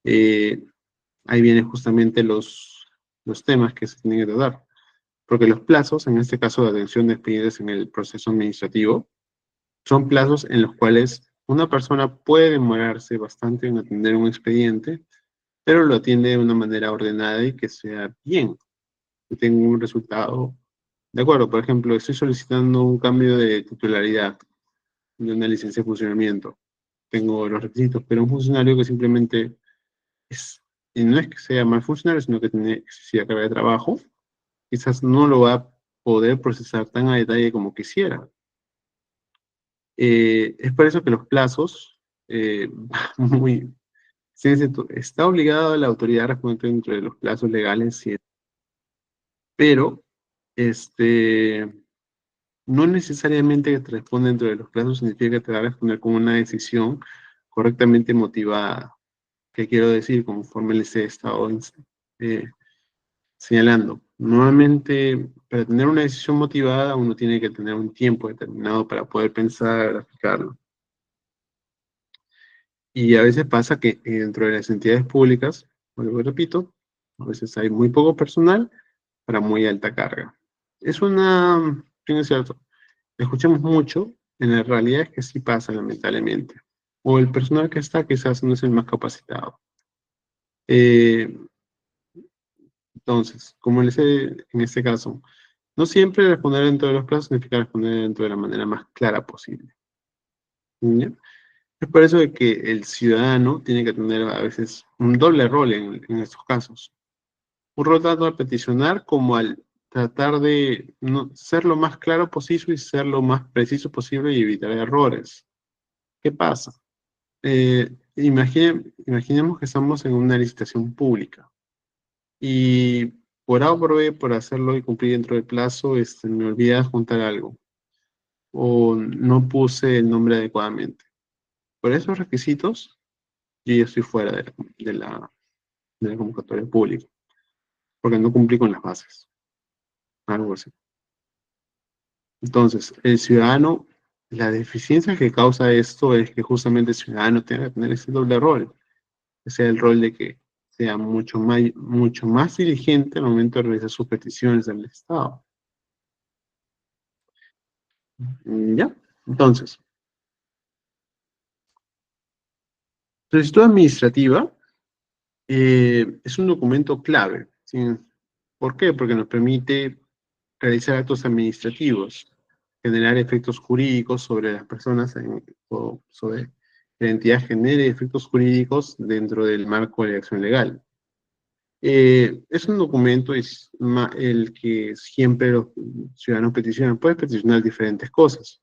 Ahí vienen justamente los temas que se tienen que tratar. Porque los plazos, en este caso de atención de expedientes en el proceso administrativo, son plazos en los cuales una persona puede demorarse bastante en atender un expediente, pero lo atiende de una manera ordenada y que sea bien, que tenga un resultado. De acuerdo, por ejemplo, estoy solicitando un cambio de titularidad de una licencia de funcionamiento. Tengo los requisitos, pero un funcionario que simplemente es, y no es que sea mal funcionario, sino que tiene excesiva carga de trabajo, quizás no lo va a poder procesar tan a detalle como quisiera. Es por eso que los plazos, muy, sí, está obligado la autoridad a responder dentro de los plazos legales, sí, pero no necesariamente que te responda dentro de los plazos significa que te va a responder con una decisión correctamente motivada. ¿Qué quiero decir? Conforme les he estado eh, señalando. Nuevamente, para tener una decisión motivada, uno tiene que tener un tiempo determinado para poder pensar, aplicarlo. Y a veces pasa que dentro de las entidades públicas, vuelvo y repito, a veces hay muy poco personal para muy alta carga. Bien es cierto, escuchamos mucho, en la realidad es que sí pasa lamentablemente. O el personal que está quizás no es el más capacitado. Eh, entonces, como les he, en este caso, no siempre responder dentro de los plazos significa responder dentro de la manera más clara posible. ¿Ya? Es por eso de que el ciudadano tiene que tener a veces un doble rol en estos casos. Un rol tanto al peticionar como al tratar de ser lo más claro posible y ser lo más preciso posible y evitar errores. ¿Qué pasa? Imaginemos que estamos en una licitación pública y por A o por B, por hacerlo y cumplir dentro del plazo, me olvidé adjuntar algo o no puse el nombre adecuadamente. Por esos requisitos, yo ya estoy fuera de la convocatoria pública, porque no cumplí con las bases, algo así. Entonces, el ciudadano, la deficiencia que causa esto es que justamente el ciudadano tenga que tener ese doble rol, que sea el rol de que sea mucho más diligente al momento de realizar sus peticiones al Estado. ¿Ya? Entonces, solicitud administrativa es un documento clave, ¿sí? ¿Por qué? Porque nos permite realizar actos administrativos, generar efectos jurídicos sobre las personas o sobre la entidad genere efectos jurídicos dentro del marco de la acción legal. Es un documento, es el que siempre los ciudadanos peticionan. Puedes peticionar diferentes cosas,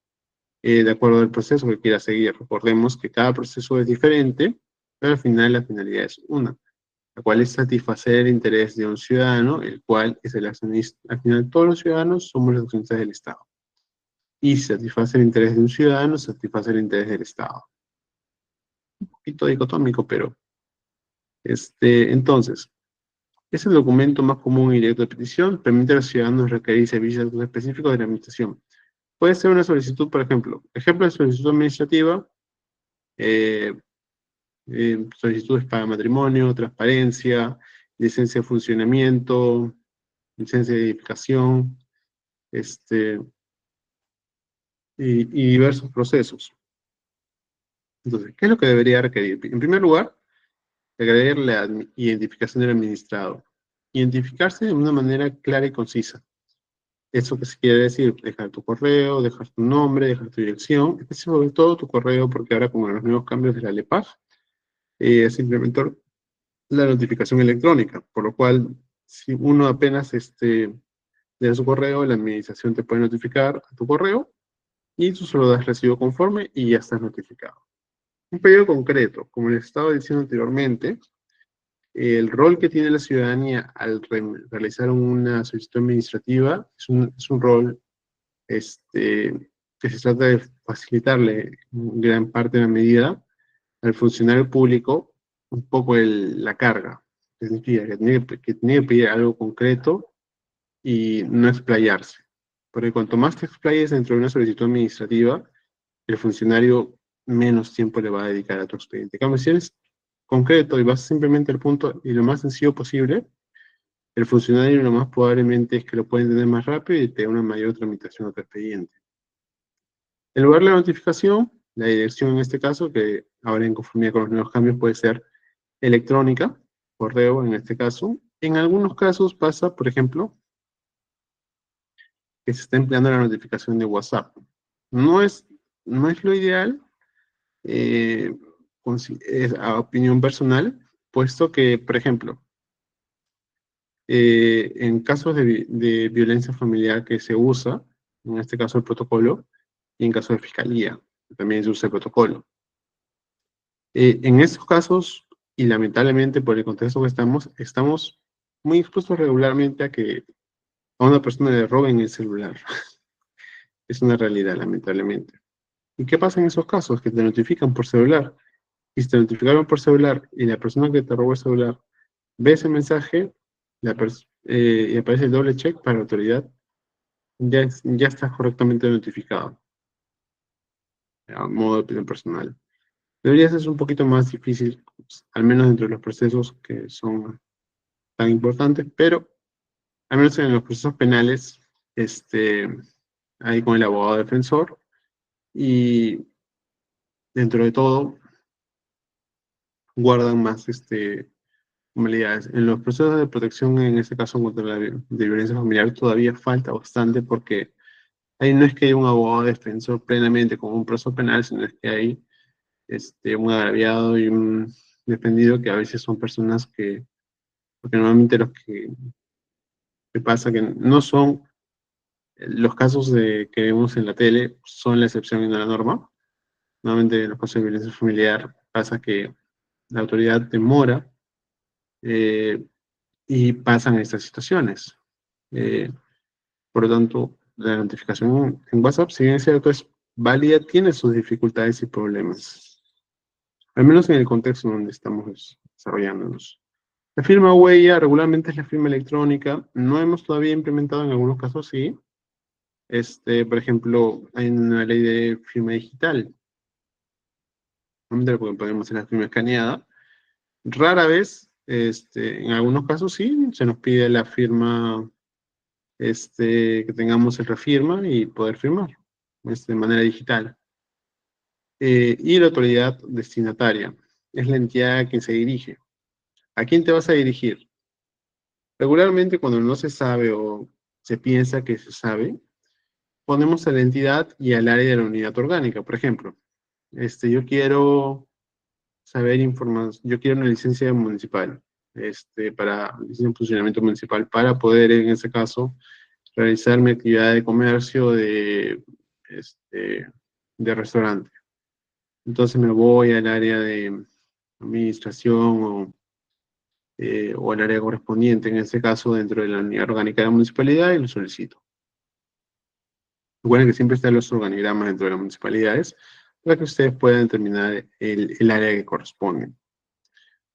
de acuerdo al proceso que quieras seguir. Recordemos que cada proceso es diferente, pero al final la finalidad es una, la cual es satisfacer el interés de un ciudadano, el cual es el accionista. Al final, todos los ciudadanos somos los accionistas del Estado. Y satisface el interés de un ciudadano, satisface el interés del Estado. Un poquito dicotómico, pero entonces, es el documento más común y directo de petición, permite a los ciudadanos requerir servicios específicos de la administración. Puede ser una solicitud, por ejemplo de solicitud administrativa, eh, solicitudes para matrimonio, transparencia, licencia de funcionamiento, licencia de edificación, y diversos procesos. Entonces, ¿qué es lo que debería requerir? En primer lugar, requerir la identificación del administrado. Identificarse de una manera clara y concisa. Eso que se quiere decir, dejar tu correo, dejar tu nombre, dejar tu dirección, sobre todo tu correo, porque ahora con los nuevos cambios de la LEPAJ, se implementó la notificación electrónica, por lo cual si uno apenas de su correo, la administración te puede notificar a tu correo y tú solo das recibo conforme y ya estás notificado. Un pedido concreto, como les estaba diciendo anteriormente, el rol que tiene la ciudadanía al realizar una solicitud administrativa es un rol que se trata de facilitarle en gran parte de la medida al funcionario público un poco la carga. Significa que tiene que pedir algo concreto y no explayarse. Porque cuanto más te explayes dentro de una solicitud administrativa, el funcionario menos tiempo le va a dedicar a tu expediente. En cambio, si eres concreto y vas simplemente al punto y lo más sencillo posible, el funcionario lo más probablemente es que lo puede entender más rápido y te da una mayor tramitación a tu expediente. En lugar de la notificación, la dirección en este caso, que ahora en conformidad con los nuevos cambios puede ser electrónica, correo en este caso. En algunos casos pasa, por ejemplo, que se está empleando la notificación de WhatsApp. No es, no es lo ideal, eh, es a opinión personal, puesto que, por ejemplo, en casos de violencia familiar que se usa, en este caso el protocolo, y en caso de fiscalía, también se usa el protocolo. En estos casos, y lamentablemente por el contexto que estamos muy expuestos regularmente a que a una persona le roben el celular. Es una realidad, lamentablemente. ¿Y qué pasa en esos casos? Que te notifican por celular. Y si te notificaron por celular y la persona que te robó el celular ve ese mensaje y aparece el doble check para la autoridad, ya está correctamente notificado, a modo de opinión personal. Debería ser un poquito más difícil, pues, al menos dentro de los procesos que son tan importantes, pero al menos en los procesos penales, ahí con el abogado defensor, y dentro de todo, guardan más modalidades. En los procesos de protección, en este caso contra la de violencia familiar, todavía falta bastante porque ahí no es que haya un abogado defensor plenamente como un proceso penal, sino es que hay un agraviado y un defendido que a veces son personas porque normalmente que pasa que no son, los casos que vemos en la tele son la excepción y no la norma. Normalmente en los casos de violencia familiar pasa que la autoridad demora eh, y pasan estas situaciones. Eh, por lo tanto, la notificación en WhatsApp, si bien es cierto, es válida, tiene sus dificultades y problemas, al menos en el contexto donde estamos desarrollándonos. La firma huella regularmente es la firma electrónica. No hemos todavía implementado en algunos casos, sí. Por ejemplo, hay una ley de firma digital, porque podemos hacer la firma escaneada. Rara vez, en algunos casos sí, se nos pide la firma, que tengamos el refirma y poder firmar, de manera digital. Y la autoridad destinataria es la entidad a quien se dirige. ¿A quién te vas a dirigir? Regularmente cuando no se sabe o se piensa que se sabe, ponemos a la entidad y al área de la unidad orgánica. Por ejemplo, yo quiero saber información, yo quiero una licencia municipal, para licencia de funcionamiento municipal, para poder, en ese caso, realizar mi actividad de comercio de restaurante. Entonces me voy al área de administración o al área correspondiente, en este caso, dentro de la unidad orgánica de la municipalidad y lo solicito. Recuerden que siempre están los organigramas dentro de las municipalidades para que ustedes puedan determinar el área que corresponde.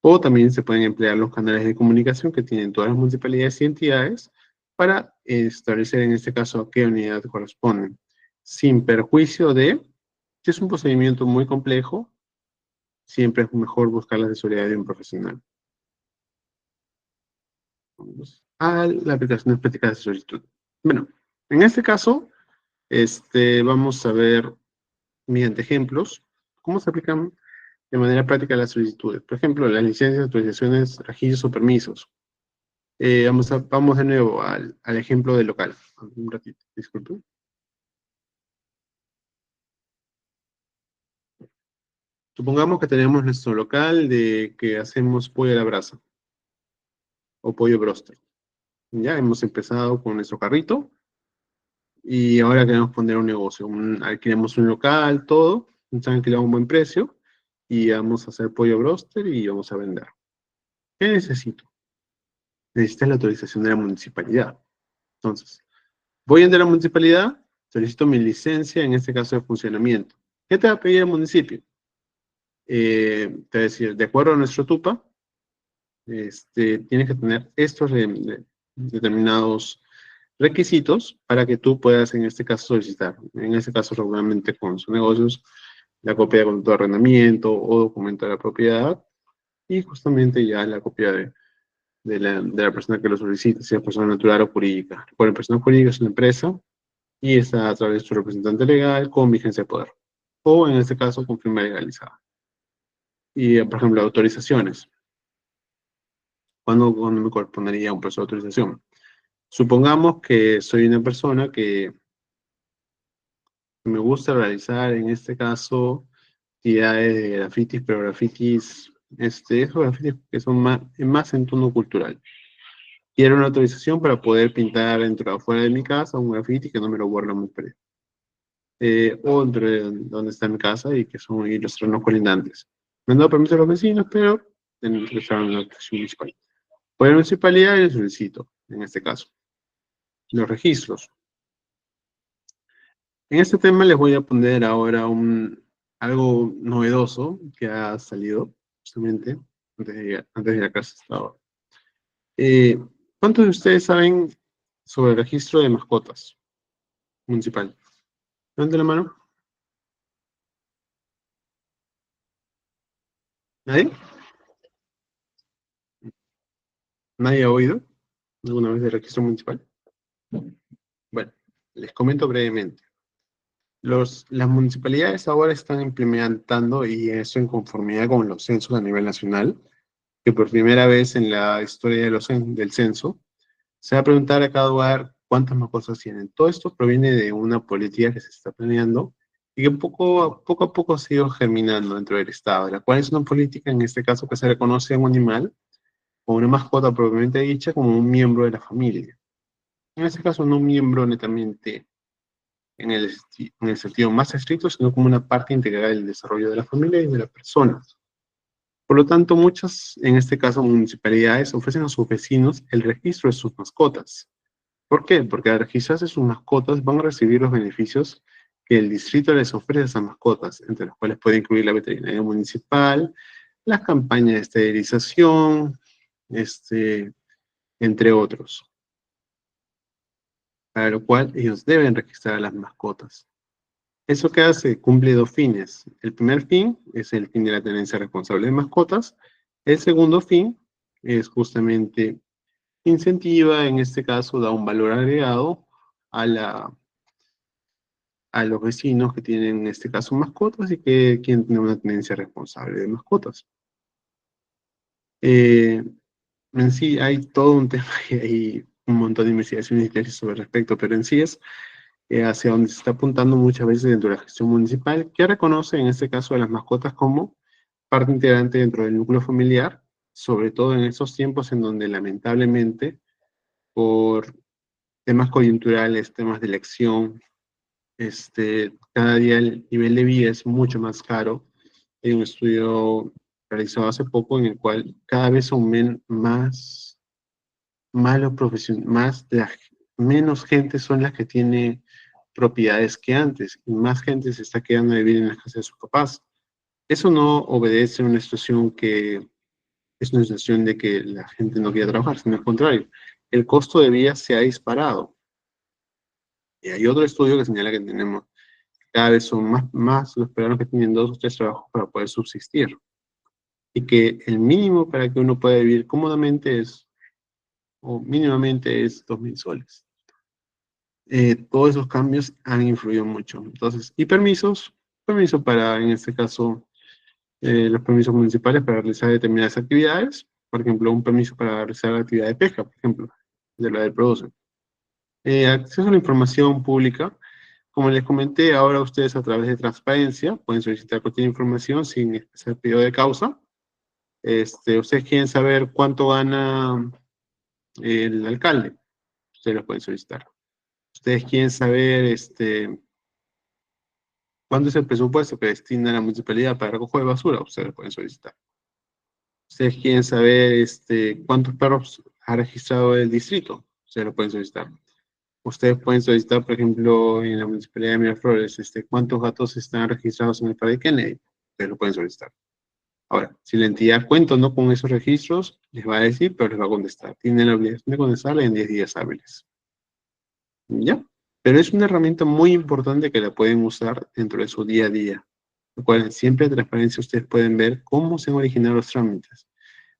O también se pueden emplear los canales de comunicación que tienen todas las municipalidades y entidades para establecer en este caso a qué unidad corresponden, sin perjuicio de, si es un procedimiento muy complejo, siempre es mejor buscar la asesoría de un profesional. Vamos a la aplicación de práctica de solicitud. Bueno, en este caso, vamos a ver mediante ejemplos cómo se aplican de manera práctica las solicitudes. Por ejemplo, las licencias, autorizaciones, registros o permisos. Vamos de nuevo al ejemplo del local. Un ratito, disculpen. Supongamos que tenemos nuestro local de que hacemos pollo a la brasa o pollo broster. Ya hemos empezado con nuestro carrito y ahora queremos poner un negocio. Alquilemos un local, todo, nos han alquilado a un buen precio y vamos a hacer pollo broster y vamos a vender. ¿Qué necesito? Necesitas la autorización de la municipalidad. Entonces, voy a la municipalidad, solicito mi licencia, en este caso de funcionamiento. ¿Qué te va a pedir el municipio? Te va a decir, de acuerdo a nuestro TUPA, tienes que tener estos determinados requisitos para que tú puedas, en este caso, solicitar. En este caso, regularmente con sus negocios, la copia de contrato de arrendamiento o documento de la propiedad y justamente ya la copia de la persona que lo solicita, sea persona natural o jurídica. Recuerden, persona jurídica es una empresa y está a través de su representante legal con vigencia de poder. O en este caso, con firma legalizada. Y, por ejemplo, autorizaciones. ¿Cuándo me correspondería un proceso de autorización? Supongamos que soy una persona que me gusta realizar, en este caso, actividades de grafitis, pero grafitis, esos grafitis que son más en tono cultural. Quiero una autorización para poder pintar dentro o afuera de mi casa un grafiti que no me lo borra muy pared. O entre donde está mi casa y que son y los terrenos colindantes. Me han dado permiso a los vecinos, pero tienen que estar en la autorización municipal. Voy a la municipalidad y les solicito, en este caso, los registros. En este tema les voy a poner ahora algo novedoso que ha salido justamente antes de la clase hasta ahora. ¿Cuántos de ustedes saben sobre el registro de mascotas municipal? Levanten la mano. ¿Nadie? ¿Nadie ha oído alguna vez del registro municipal? Bueno, les comento brevemente. Las municipalidades ahora están implementando, y eso en conformidad con los censos a nivel nacional, que por primera vez en la historia del censo, se va a preguntar a cada hogar cuántas mascotas tienen. Todo esto proviene de una política que se está planeando y que poco a poco ha sido germinando dentro del Estado, la cual es una política, en este caso, que se reconoce a un animal o una mascota propiamente dicha como un miembro de la familia. En este caso, no un miembro netamente en el sentido más estricto, sino como una parte integral del desarrollo de la familia y de la persona. Por lo tanto, muchas, en este caso municipalidades, ofrecen a sus vecinos el registro de sus mascotas. ¿Por qué? Porque al registrarse sus mascotas van a recibir los beneficios que el distrito les ofrece a esas mascotas, entre los cuales puede incluir la veterinaria municipal, las campañas de esterilización, entre otros, para lo cual ellos deben registrar a las mascotas. ¿Eso qué hace? Cumple dos fines. El primer fin es el fin de la tenencia responsable de mascotas. El segundo fin es justamente incentiva, en este caso, da un valor agregado a los vecinos que tienen, en este caso, mascotas y que quieren tener una tenencia responsable de mascotas. En sí hay todo un tema y hay un montón de investigaciones y tesis sobre el respecto, pero en sí es hacia donde se está apuntando muchas veces dentro de la gestión municipal, que reconoce en este caso a las mascotas como parte integrante dentro del núcleo familiar, sobre todo en esos tiempos en donde lamentablemente por temas coyunturales, temas de elección, cada día el nivel de vida es mucho más caro. Hay un estudio realizado hace poco en el cual cada vez son menos gente son las que tiene propiedades que antes, y más gente se está quedando a vivir en las casas de sus papás. Eso no obedece a una situación que es una situación de que la gente no quiere trabajar, sino al contrario, el costo de vida se ha disparado. Y hay otro estudio que señala que tenemos, cada vez son más los peruanos que tienen 2 o 3 trabajos para poder subsistir. Y que el mínimo para que uno pueda vivir cómodamente o mínimamente es 2.000 soles. Todos esos cambios han influido mucho. Entonces, y permiso para, en este caso, los permisos municipales para realizar determinadas actividades, por ejemplo, un permiso para realizar la actividad de pesca, por ejemplo, de la del producto. Acceso a la información pública. Como les comenté, ahora ustedes a través de transparencia pueden solicitar cualquier información sin ser pedido de causa. Ustedes quieren saber cuánto gana el alcalde. ustedes lo pueden solicitar. Ustedes quieren saber cuánto es el presupuesto que destina la municipalidad para recoger de basura, ustedes lo pueden solicitar. Ustedes quieren saber cuántos perros ha registrado el distrito, ustedes lo pueden solicitar. Ustedes pueden solicitar, por ejemplo, en la municipalidad de Miraflores, cuántos gatos están registrados en el Parque Kennedy, ustedes lo pueden solicitar. Ahora, si la entidad cuenta o no con esos registros, les va a decir, pero les va a contestar. Tienen la obligación de contestarle en 10 días hábiles. ¿Ya? Pero es una herramienta muy importante que la pueden usar dentro de su día a día. Recuerden, siempre en transparencia ustedes pueden ver cómo se han originado los trámites.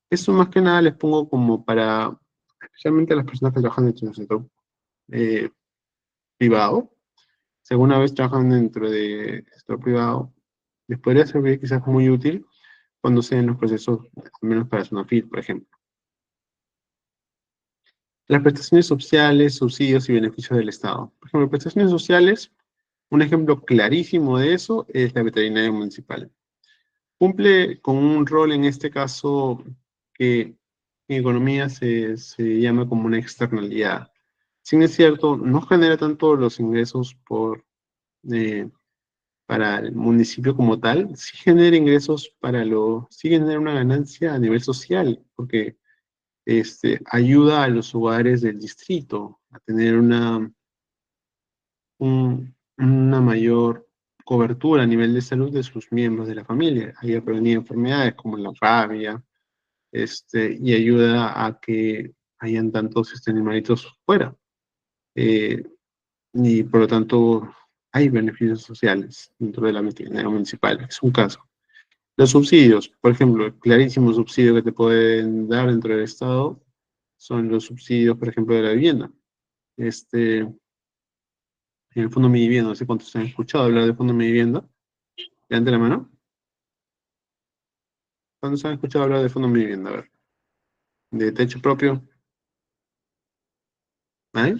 Esto más que nada les pongo como para, especialmente a las personas que trabajan dentro del sector privado. Si alguna vez trabajan dentro del sector privado, les podría servir quizás muy útil cuando sean los procesos, al menos para Sonafil, por ejemplo. Las prestaciones sociales, subsidios y beneficios del Estado. Por ejemplo, prestaciones sociales, un ejemplo clarísimo de eso es la veterinaria municipal. Cumple con un rol en este caso que en economía se llama como una externalidad. Si bien es cierto, no genera tanto los ingresos para el municipio como tal, sí genera ingresos sí genera una ganancia a nivel social, porque ayuda a los hogares del distrito a tener una mayor cobertura a nivel de salud de sus miembros de la familia. Ayuda a prevenir enfermedades como la rabia, y ayuda a que hayan tantos animalitos fuera. Y por lo tanto, hay beneficios sociales dentro de la veterinaria municipal. Es un caso. Los subsidios, por ejemplo, el clarísimo subsidio que te pueden dar dentro del Estado son los subsidios, por ejemplo, de la vivienda. En el Fondo Mi Vivienda, no sé cuántos han escuchado hablar del Fondo Mi Vivienda. Levante la mano. ¿Cuántos han escuchado hablar del Fondo Mi Vivienda? A ver. ¿De techo propio? ¿Nadie?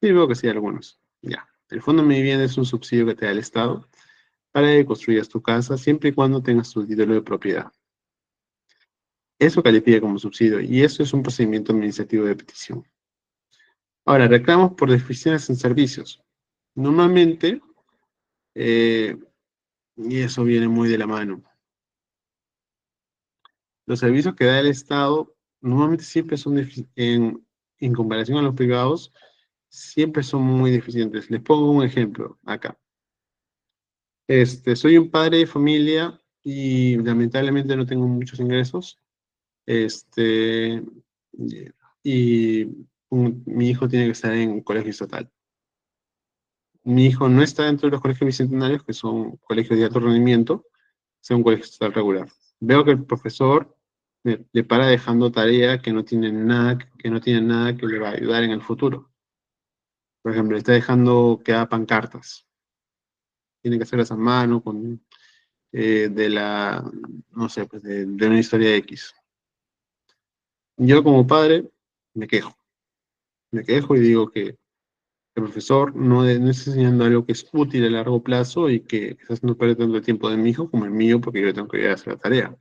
Sí, veo que sí, algunos. Ya. El Fondo Mi Vivienda es un subsidio que te da el Estado para que construyas tu casa siempre y cuando tengas tu título de propiedad. Eso califica como subsidio y eso es un procedimiento administrativo de petición. Ahora, reclamos por deficiencias en servicios. Normalmente, y eso viene muy de la mano, los servicios que da el Estado normalmente siempre son, en comparación a los privados, siempre son muy deficientes. Les pongo un ejemplo acá. Soy un padre de familia y lamentablemente no tengo muchos ingresos. Este, y mi hijo tiene que estar en colegio estatal. Mi hijo no está dentro de los colegios bicentenarios, que son colegios de alto rendimiento, sea un colegio estatal regular. Veo que el profesor le para dejando tarea que no tiene nada que le va a ayudar en el futuro. Por ejemplo, le está dejando que haga pancartas. Tiene que hacerlas a mano de la, no sé, pues de una historia X. Yo como padre me quejo. Me quejo y digo que el profesor no está enseñando algo que es útil a largo plazo y que está haciendo perder tanto el tiempo de mi hijo como el mío porque yo tengo que ir a hacer la tarea.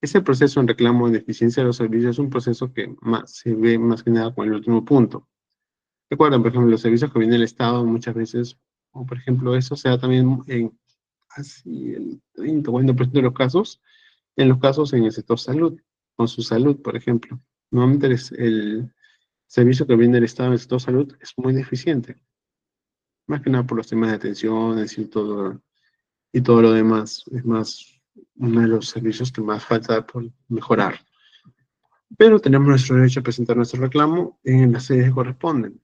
Ese proceso en reclamo de deficiencia de los servicios es un proceso que se ve más que nada con el último punto. Recuerden, por ejemplo, los servicios que viene el Estado muchas veces, o por ejemplo, eso se da también en casi el 30 o 40% de los casos, en los casos en el sector salud, con su salud, por ejemplo. Normalmente el servicio que viene del Estado en el sector salud es muy deficiente, más que nada por los temas de atenciones y todo lo demás. Es más, uno de los servicios que más falta por mejorar. Pero tenemos nuestro derecho a presentar nuestro reclamo en las sedes que corresponden.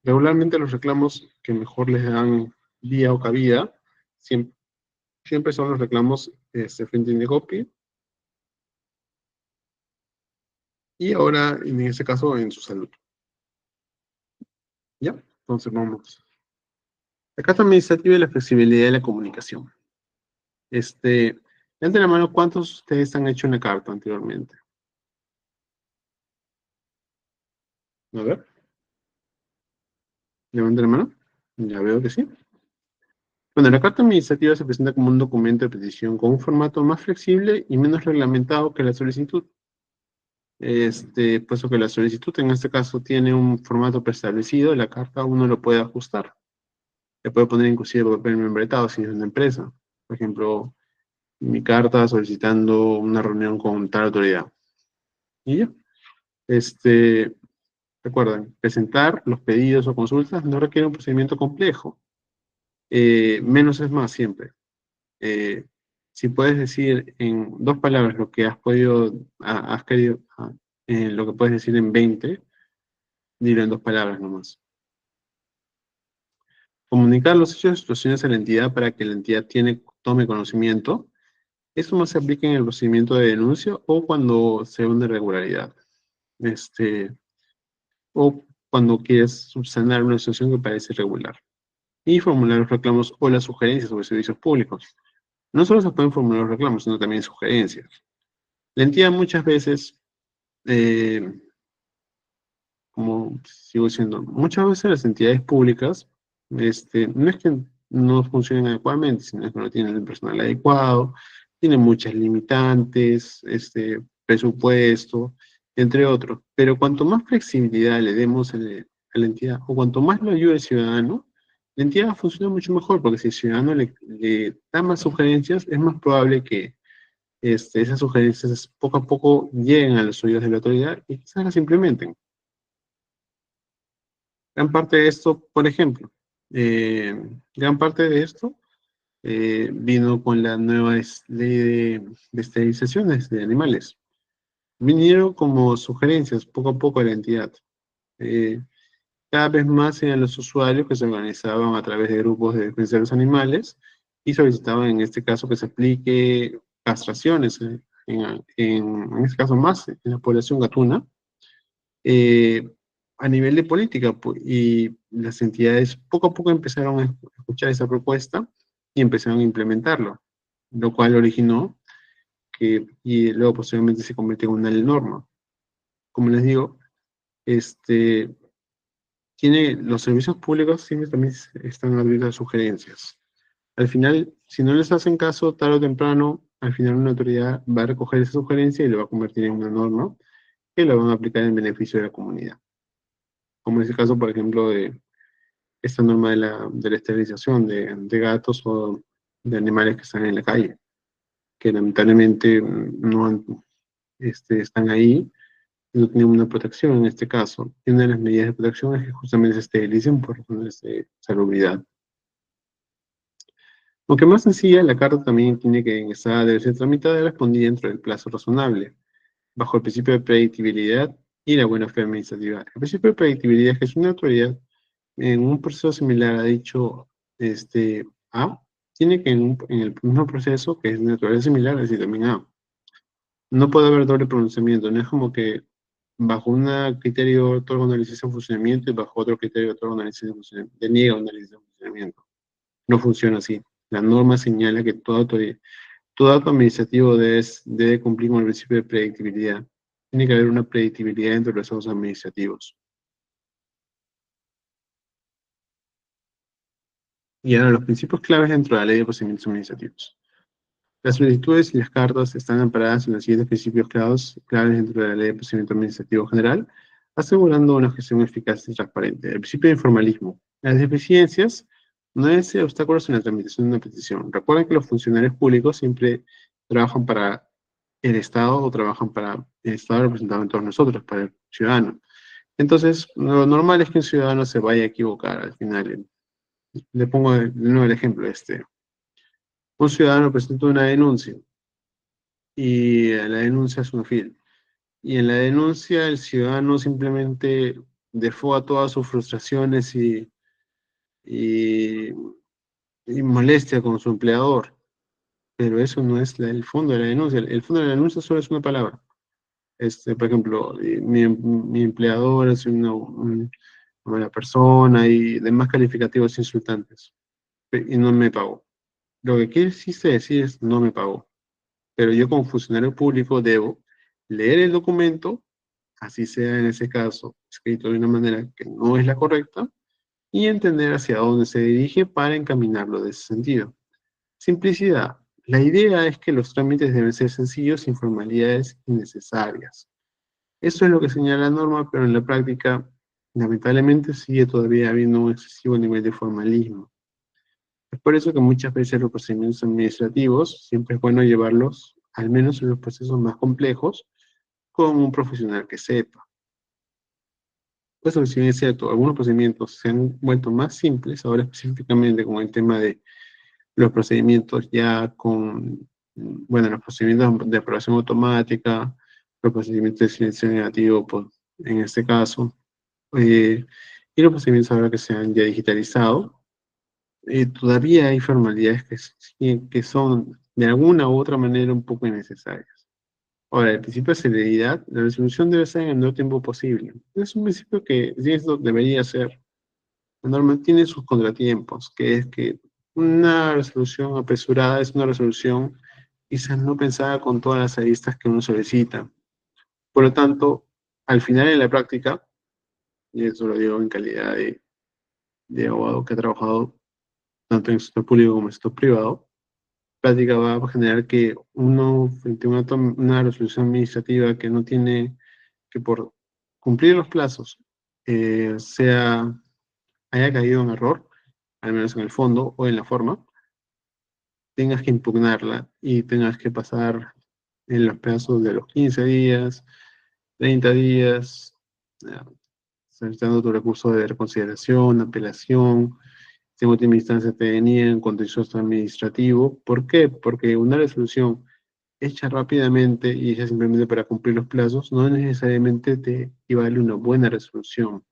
Regularmente los reclamos que mejor les dan vía o cabida siempre son los reclamos frente a Indecopi y ahora, en este caso, en su salud. ¿Ya? Entonces vamos. La carta administrativa y la flexibilidad de la comunicación. Levanten la mano, ¿cuántos de ustedes han hecho una carta anteriormente? A ver, levanten la mano. Ya veo que sí. Bueno, la carta administrativa se presenta como un documento de petición con un formato más flexible y menos reglamentado que la solicitud. puesto que la solicitud en este caso tiene un formato preestablecido, la carta uno lo puede ajustar. Le puede poner inclusive papel membretado si es una empresa. Por ejemplo, mi carta solicitando una reunión con tal autoridad. Y ya. Este, Recuerden, presentar los pedidos o consultas no requiere un procedimiento complejo. Menos es más siempre. Eh, si puedes decir en 2 palabras lo que has podido, has querido, lo que puedes decir en 20, dilo en 2 palabras nomás. Comunicar los hechos y situaciones a la entidad para que la entidad tome conocimiento. Esto más se aplica en el procedimiento de denuncia o cuando se ve una irregularidad. O cuando quieres subsanar una situación que parece irregular. Y formular los reclamos o las sugerencias sobre servicios públicos. No solo se pueden formular los reclamos, sino también sugerencias. La entidad muchas veces, eh, como sigo diciendo, muchas veces las entidades públicas, no es que no funcionen adecuadamente, sino que no tienen el personal adecuado, tienen muchas limitantes, presupuesto, entre otros. Pero cuanto más flexibilidad le demos a la entidad, o cuanto más lo ayude el ciudadano, la entidad va a funcionar mucho mejor, porque si el ciudadano le da más sugerencias, es más probable que esas sugerencias poco a poco lleguen a los oídos de la autoridad y quizás las implementen. Gran parte de esto, por ejemplo, eh, gran parte de esto vino con la nueva ley de esterilizaciones de animales. Vinieron como sugerencias poco a poco a la entidad. Eh, Cada vez más eran los usuarios que se organizaban a través de grupos de defensa de los animales y solicitaban en este caso que se aplique castraciones, en este caso más en la población gatuna, eh, a nivel de política, y las entidades poco a poco empezaron a escuchar esa propuesta y empezaron a implementarlo, lo cual originó y luego posteriormente se convirtió en una norma. Como les digo, este, los servicios públicos siempre también están abiertos a sugerencias. Al final, si no les hacen caso, tarde o temprano, al final una autoridad va a recoger esa sugerencia y lo va a convertir en una norma que la van a aplicar en beneficio de la comunidad. Como es el caso, por ejemplo, de esta norma de la esterilización de gatos o de animales que están en la calle, que lamentablemente no están ahí y no tienen una protección en este caso. Y una de las medidas de protección es que justamente se esterilicen por razones de salubridad. Aunque más sencilla, la carta también tiene que estar, debe ser tramitada y respondida dentro del plazo razonable, bajo el principio de predictibilidad y la buena fe administrativa. El principio de predictibilidad es que si una autoridad en un proceso similar ha dicho A, tiene que en el mismo proceso, que es de naturaleza similar, decir también A. No puede haber doble pronunciamiento, no es como que bajo un criterio otorga una licencia de funcionamiento y bajo otro criterio otorga una licencia de funcionamiento, deniega una licencia de funcionamiento. No funciona así. La norma señala que todo acto administrativo debe cumplir con el principio de predictibilidad. Tiene que haber una predictibilidad dentro de los actos administrativos. Y ahora los principios claves dentro de la ley de procedimientos administrativos. Las solicitudes y las cartas están amparadas en los siguientes principios claves dentro de la ley de procedimiento administrativo general, asegurando una gestión eficaz y transparente. El principio de informalismo. Las deficiencias no deben ser obstáculos en la tramitación de una petición. Recuerden que los funcionarios públicos siempre trabajan para el Estado o trabajan para el Estado representado en todos nosotros, para el ciudadano. Entonces, lo normal es que un ciudadano se vaya a equivocar al final. Le pongo de nuevo el ejemplo. Un ciudadano presenta una denuncia y la denuncia es un FIL. Y en la denuncia el ciudadano simplemente defoga todas sus frustraciones y, y molestia con su empleador. Pero eso no es el fondo de la denuncia. El fondo de la denuncia solo es una palabra. Por ejemplo, mi empleador es una mala persona y demás calificativos insultantes. Y no me pagó. Lo que quisiste decir es no me pagó. Pero yo como funcionario público debo leer el documento, así sea en ese caso escrito de una manera que no es la correcta, y entender hacia dónde se dirige para encaminarlo de ese sentido. Simplicidad. La idea es que los trámites deben ser sencillos sin formalidades innecesarias. Eso es lo que señala la norma, pero en la práctica, lamentablemente, sigue todavía habiendo un excesivo nivel de formalismo. Es por eso que muchas veces los procedimientos administrativos siempre es bueno llevarlos, al menos en los procesos más complejos, con un profesional que sepa. Pues si bien es cierto, algunos procedimientos se han vuelto más simples, ahora específicamente con el tema de los procedimientos ya con, bueno, los procedimientos de aprobación automática, los procedimientos de silencio negativo, pues, en este caso, y los procedimientos ahora que se han ya digitalizado, todavía hay formalidades que son de alguna u otra manera un poco innecesarias. Ahora, el principio de celeridad, la resolución debe ser en el menor tiempo posible. Es un principio que, sí, esto debería ser. Normalmente tiene sus contratiempos, que es que una resolución apresurada es una resolución quizás no pensada con todas las aristas que uno solicita. Por lo tanto, al final en la práctica, y eso lo digo en calidad de abogado que ha trabajado tanto en el sector público como en el sector privado, práctica va a generar que uno, frente a una resolución administrativa que no tiene, que por cumplir los plazos, haya caído en error, al menos en el fondo o en la forma, tengas que impugnarla y tengas que pasar en los plazos de los 15 días, 30 días, eh, solicitando tu recurso de reconsideración, apelación, si en última instancia te deniegan contencioso administrativo. ¿Por qué? Porque una resolución hecha rápidamente y hecha simplemente para cumplir los plazos no necesariamente te equivale a una buena resolución.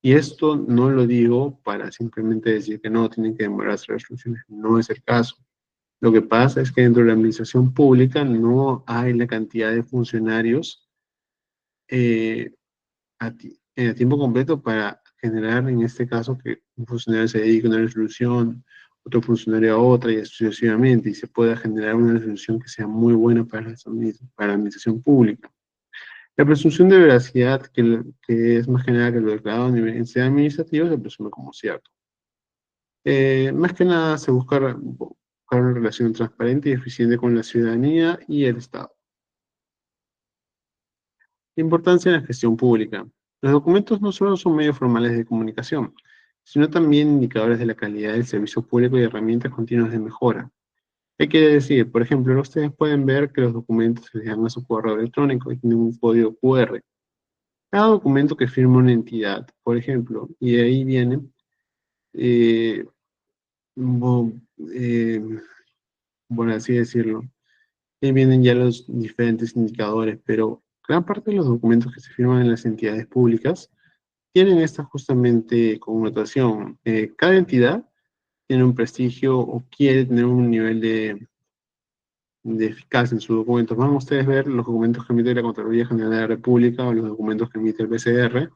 Y esto no lo digo para simplemente decir que no, tienen que demorarse las resoluciones, no es el caso. Lo que pasa es que dentro de la administración pública no hay la cantidad de funcionarios eh, a tiempo completo para generar, en este caso, que un funcionario se dedique a una resolución, otro funcionario a otra y así sucesivamente, y se pueda generar una resolución que sea muy buena para la administración pública. La presunción de veracidad, que es más general que lo declarado a nivel administrativo, se presume como cierto. Más que nada se buscar una relación transparente y eficiente con la ciudadanía y el Estado. Importancia en la gestión pública. Los documentos no solo son medios formales de comunicación, sino también indicadores de la calidad del servicio público y herramientas continuas de mejora. ¿Qué quiere decir? Por ejemplo, ustedes pueden ver que los documentos se les dan a su correo electrónico y tienen un código QR. Cada documento que firma una entidad, por ejemplo, y de ahí viene, eh, bo- eh, por así decirlo, ahí vienen ya los diferentes indicadores, pero gran parte de los documentos que se firman en las entidades públicas tienen esta justamente connotación. Cada entidad tiene un prestigio o quiere tener un nivel de eficacia en sus documentos. Van ustedes a ver los documentos que emite la Contraloría General de la República o los documentos que emite el BCR,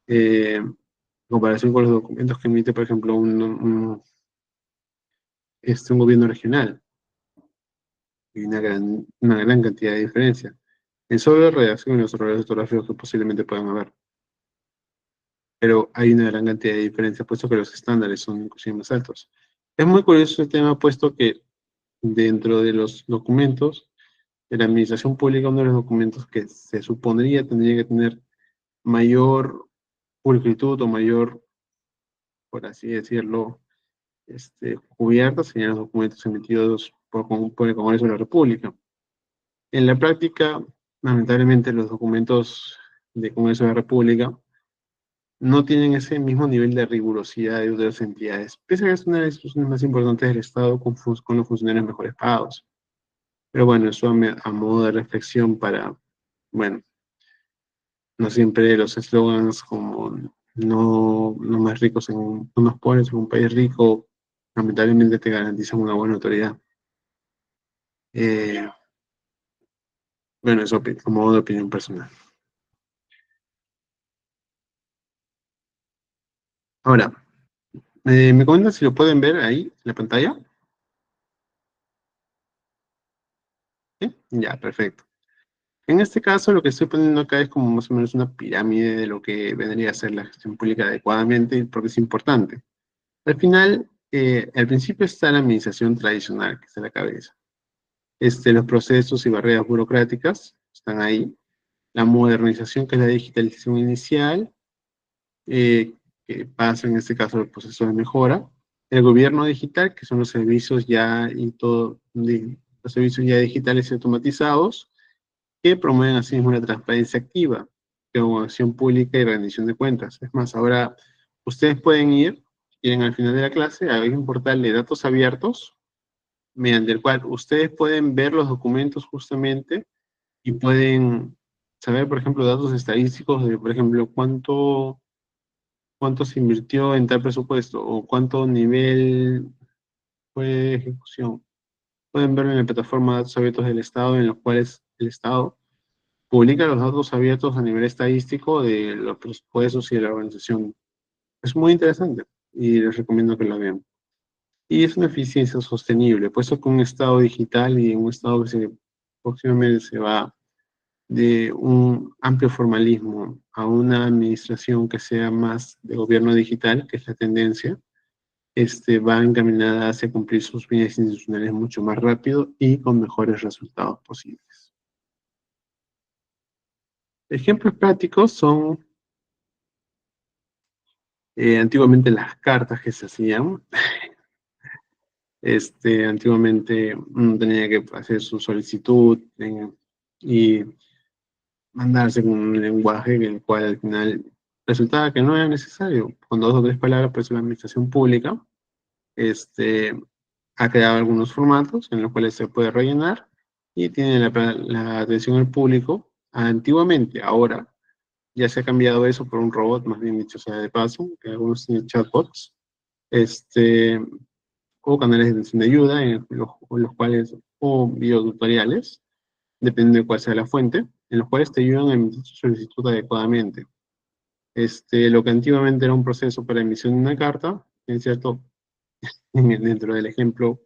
en comparación con los documentos que emite, por ejemplo, un gobierno regional. Hay una gran cantidad de diferencia. En solo la redacción y los errores ortográficos que posiblemente puedan haber. Pero hay una gran cantidad de diferencias, puesto que los estándares son inclusive más altos. Es muy curioso el tema, puesto que dentro de los documentos de la administración pública, uno de los documentos que se supondría tendría que tener mayor pulcritud o mayor, por así decirlo, cubierta serían los documentos emitidos por el Congreso de la República. En la práctica, lamentablemente, los documentos del Congreso de la República no tienen ese mismo nivel de rigurosidad de otras entidades, pese a que es una de las instituciones más importantes del Estado con los funcionarios mejores pagados. Pero bueno, eso a modo de reflexión para, bueno, no siempre los eslogans como no más ricos no más pobres en un país rico, lamentablemente te garantizan una buena autoridad. Eh, bueno, eso a modo de opinión personal. Ahora, ¿me comentan si lo pueden ver ahí en la pantalla? ¿Sí? Ya, perfecto. En este caso, lo que estoy poniendo acá es como más o menos una pirámide de lo que vendría a ser la gestión pública adecuadamente, porque es importante. Al final, al principio está la administración tradicional, que está en la cabeza. Los procesos y barreras burocráticas están ahí. la modernización, que es la digitalización inicial, que pasa en este caso el proceso de mejora, el gobierno digital, que son los servicios ya y todo, los servicios ya digitales y automatizados, que promueven asimismo la transparencia activa, acción pública y rendición de cuentas. Es más, ahora ustedes pueden ir, quieren al final de la clase, hay un portal de datos abiertos, mediante el cual ustedes pueden ver los documentos justamente y pueden saber, por ejemplo, datos estadísticos de, por ejemplo, cuánto se invirtió en tal presupuesto o cuánto nivel fue de ejecución. Pueden verlo en la plataforma de datos abiertos del Estado, en los cuales el Estado publica los datos abiertos a nivel estadístico de los presupuestos y de la organización. Es muy interesante y les recomiendo que lo vean. Y es una eficiencia sostenible, puesto que un Estado digital y un Estado que próximamente se va de un amplio formalismo a una administración que sea más de gobierno digital, que es la tendencia, va encaminada hacia cumplir sus fines institucionales mucho más rápido y con mejores resultados posibles. Ejemplos prácticos son antiguamente las cartas que se hacían. Antiguamente uno tenía que hacer su solicitud y mandarse con un lenguaje en el cual al final resultaba que no era necesario. Con dos o tres palabras, pues la administración pública este, ha creado algunos formatos en los cuales se puede rellenar y tiene la atención al público. Antiguamente, ahora ya se ha cambiado eso por un robot, más bien dicho sea de paso, que algunos tienen chatbots, o canales de atención de ayuda, en los cuales, o videotutoriales, depende de cuál sea la fuente, en los cuales te ayudan a emitir tu solicitud adecuadamente. Lo que antiguamente era un proceso para emisión de una carta, en cierto, dentro del ejemplo,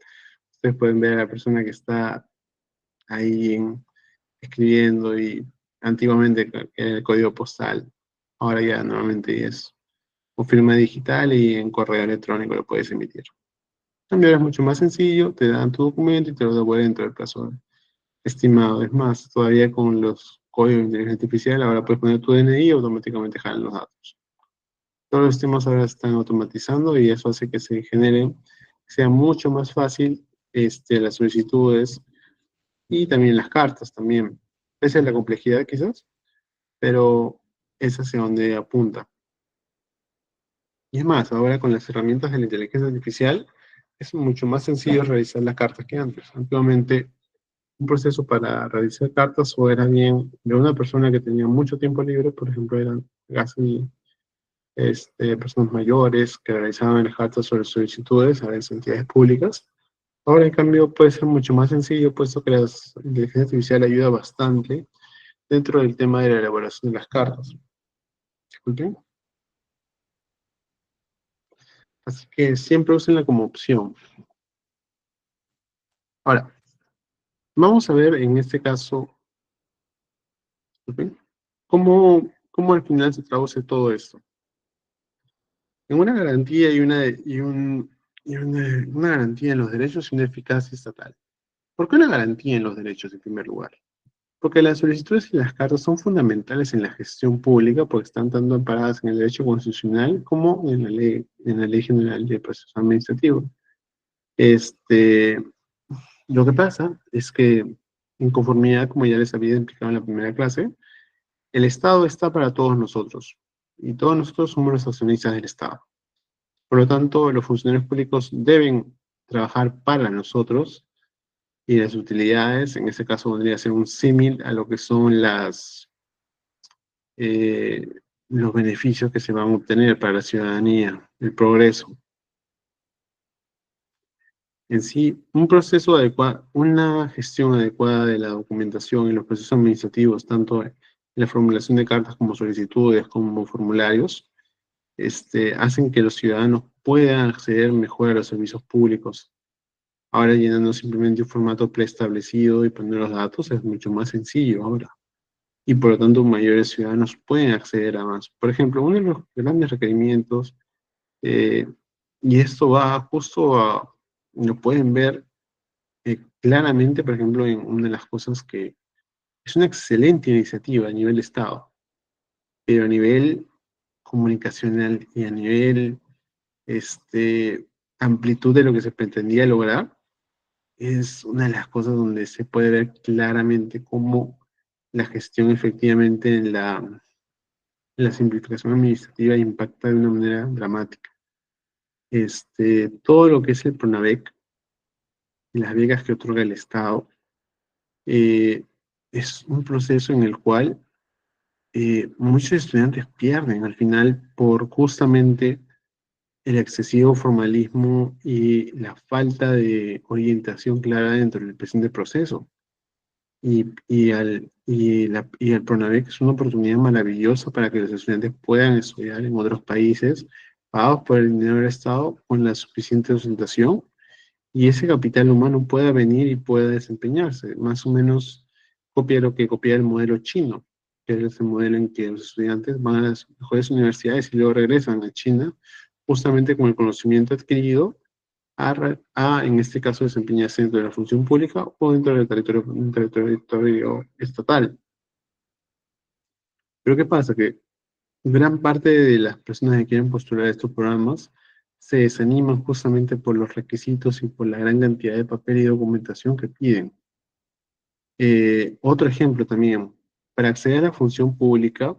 ustedes pueden ver a la persona que está ahí escribiendo y antiguamente era el código postal, ahora ya normalmente es con firma digital y en correo electrónico lo puedes emitir. También es mucho más sencillo, te dan tu documento y te lo devuelven dentro del plazo estimado. Es más, todavía con los códigos de inteligencia artificial, ahora puedes poner tu DNI y automáticamente jalan los datos. Todos los sistemas ahora están automatizando y eso hace que se genere, sea mucho más fácil las solicitudes y también las cartas también. Pese a la complejidad quizás, pero es hacia donde apunta. Y es más, ahora con las herramientas de la inteligencia artificial es mucho más sencillo realizar las cartas que antes. Antiguamente un proceso para realizar cartas o era bien de una persona que tenía mucho tiempo libre, por ejemplo, eran casi personas mayores que realizaban las cartas sobre solicitudes a las entidades públicas. Ahora, en cambio, puede ser mucho más sencillo, puesto que la inteligencia artificial ayuda bastante dentro del tema de la elaboración de las cartas. Disculpen. Así que siempre úsenla como opción. Ahora, vamos a ver en este caso, disculpen, cómo al final se traduce todo esto. En una garantía una garantía en los derechos y una eficacia estatal. ¿Por qué una garantía en los derechos en primer lugar? Porque las solicitudes y las cartas son fundamentales en la gestión pública porque están tanto amparadas en el derecho constitucional como en la ley general de proceso administrativo. Lo que pasa es que, en conformidad, como ya les había explicado en la primera clase, el Estado está para todos nosotros y todos nosotros somos los accionistas del Estado. Por lo tanto, los funcionarios públicos deben trabajar para nosotros y las utilidades, en este caso vendría a ser un símil a lo que son eh, los beneficios que se van a obtener para la ciudadanía, el progreso. En sí, un proceso adecuado, una gestión adecuada de la documentación y los procesos administrativos, tanto en la formulación de cartas como solicitudes, como formularios, hacen que los ciudadanos puedan acceder mejor a los servicios públicos. Ahora llenando simplemente un formato preestablecido y poner los datos es mucho más sencillo ahora. Y por lo tanto mayores ciudadanos pueden acceder a más. Por ejemplo, uno de los grandes requerimientos, eh, y esto va justo lo pueden ver claramente, por ejemplo, en una de las cosas que Es una excelente iniciativa a nivel Estado, pero a nivel comunicacional y a nivel amplitud de lo que se pretendía lograr, es una de las cosas donde se puede ver claramente cómo la gestión efectivamente en la simplificación administrativa impacta de una manera dramática. Todo lo que es el PRONAVEC y las becas que otorga el Estado eh, es un proceso en el cual muchos estudiantes pierden al final por justamente el excesivo formalismo y la falta de orientación clara dentro del presente proceso. Y el PRONAVEC es una oportunidad maravillosa para que los estudiantes puedan estudiar en otros países, pagados por el dinero del Estado, con la suficiente ostentación, y ese capital humano pueda venir y pueda desempeñarse. Más o menos copia lo que copia el modelo chino, que es el modelo en que los estudiantes van a las mejores universidades y luego regresan a China, justamente con el conocimiento adquirido en este caso, desempeñarse dentro de la función pública o dentro del territorio estatal. Pero ¿qué pasa? Que gran parte de las personas que quieren postular estos programas se desaniman justamente por los requisitos y por la gran cantidad de papel y documentación que piden. Otro ejemplo también, para acceder a la función pública,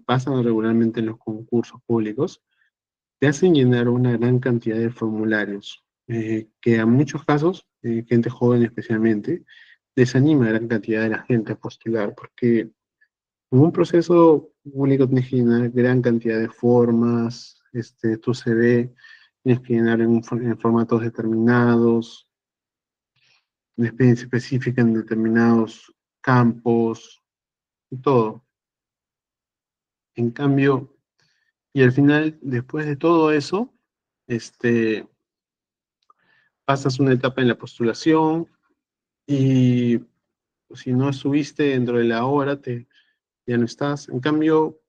pasan regularmente en los concursos públicos, te hacen llenar una gran cantidad de formularios, que en muchos casos, gente joven especialmente, desanima a gran cantidad de la gente a postular, porque en un proceso público tienes que llenar gran cantidad de formas, tu CV, tienes que llenar en formatos determinados, una experiencia específica en determinados campos, y todo. En cambio, y al final, después de todo eso, este, pasas una etapa en la postulación y si no estuviste dentro de la hora, ya no estás. En cambio,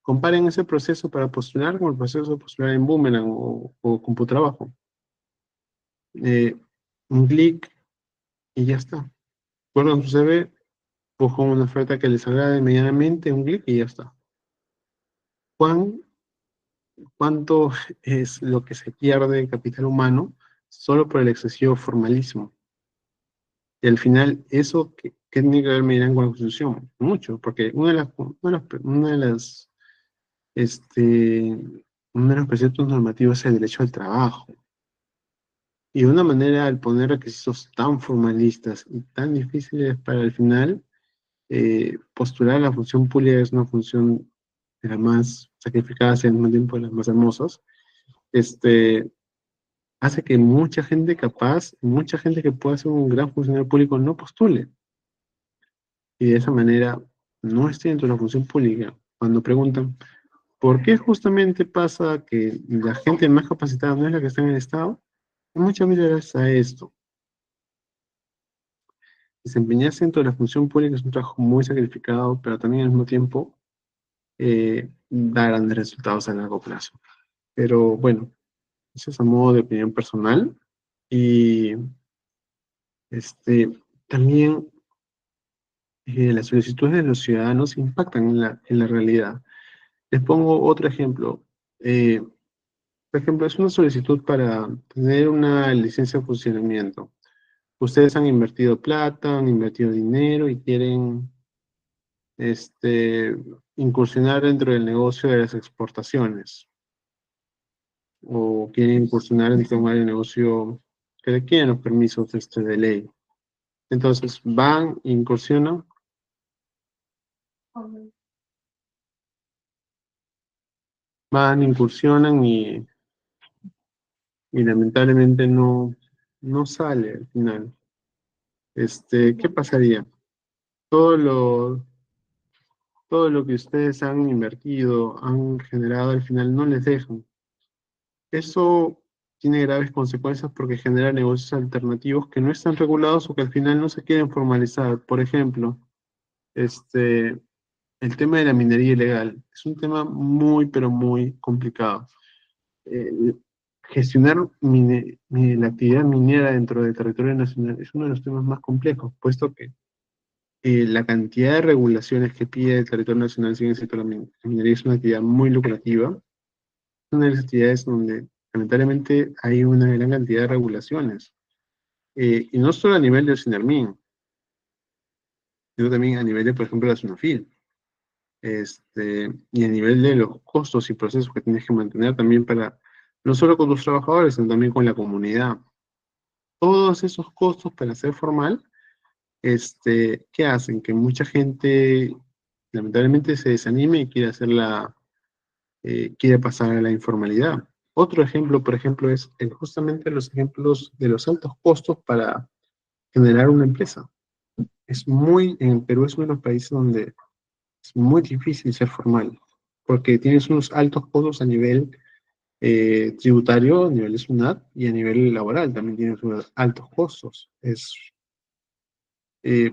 comparen ese proceso para postular con el proceso de postular en Boomerang o CompuTrabajo. Un clic y ya está. Guardan su CV, buscan una oferta que les agrade medianamente, un clic y ya está. ¿Cuánto es lo que se pierde en capital humano solo por el excesivo formalismo? Y al final, ¿eso qué tiene que ver Medellín con la Constitución? Mucho, porque este, uno de los preceptos normativos es el derecho al trabajo. Y de una manera, al poner requisitos tan formalistas y tan difíciles para el final, postular a la función pública es una función de las más sacrificadas y al mismo tiempo de las más hermosas, hace que mucha gente capaz, mucha gente que pueda ser un gran funcionario público no postule. Y de esa manera no esté dentro de la función pública. Cuando preguntan, ¿por qué justamente pasa que la gente más capacitada no es la que está en el Estado? Muchas veces gracias a esto. Desempeñarse dentro de la función pública es un trabajo muy sacrificado, pero también al mismo tiempo da grandes resultados a largo plazo. Pero bueno, eso es a modo de opinión personal. Y también las solicitudes de los ciudadanos impactan en la realidad. Les pongo otro ejemplo. Eh, por ejemplo, es una solicitud para tener una licencia de funcionamiento. Ustedes han invertido plata, han invertido dinero y quieren incursionar dentro del negocio de las exportaciones o quieren incursionar dentro del negocio que requieren los permisos de ley. Entonces van, incursionan, incursionan y lamentablemente no sale al final. ¿Qué pasaría? Todo lo, todo lo que ustedes han invertido, han generado, al final no les dejan. Eso tiene graves consecuencias porque genera negocios alternativos que no están regulados o que al final no se quieren formalizar. Por ejemplo, el tema de la minería ilegal es un tema muy, pero muy complicado. Eh, Gestionar la actividad minera dentro del territorio nacional es uno de los temas más complejos, puesto que la cantidad de regulaciones que pide el territorio nacional, si bien es cierto, la minería es una actividad muy lucrativa, una de las actividades donde lamentablemente hay una gran cantidad de regulaciones. Y no solo a nivel de Sinermin, sino también a nivel de, por ejemplo, la SUNAFIL. Y a nivel de los costos y procesos que tienes que mantener también para, no solo con tus trabajadores, sino también con la comunidad. Todos esos costos para ser formal, ¿qué hacen? Que mucha gente lamentablemente se desanime y quiere pasar a la informalidad. Otro ejemplo, por ejemplo, es justamente los ejemplos de los altos costos para generar una empresa. En Perú es uno de los países donde es muy difícil ser formal, porque tienes unos altos costos a nivel tributario, a nivel de SUNAT, y a nivel laboral también tienes unos altos costos.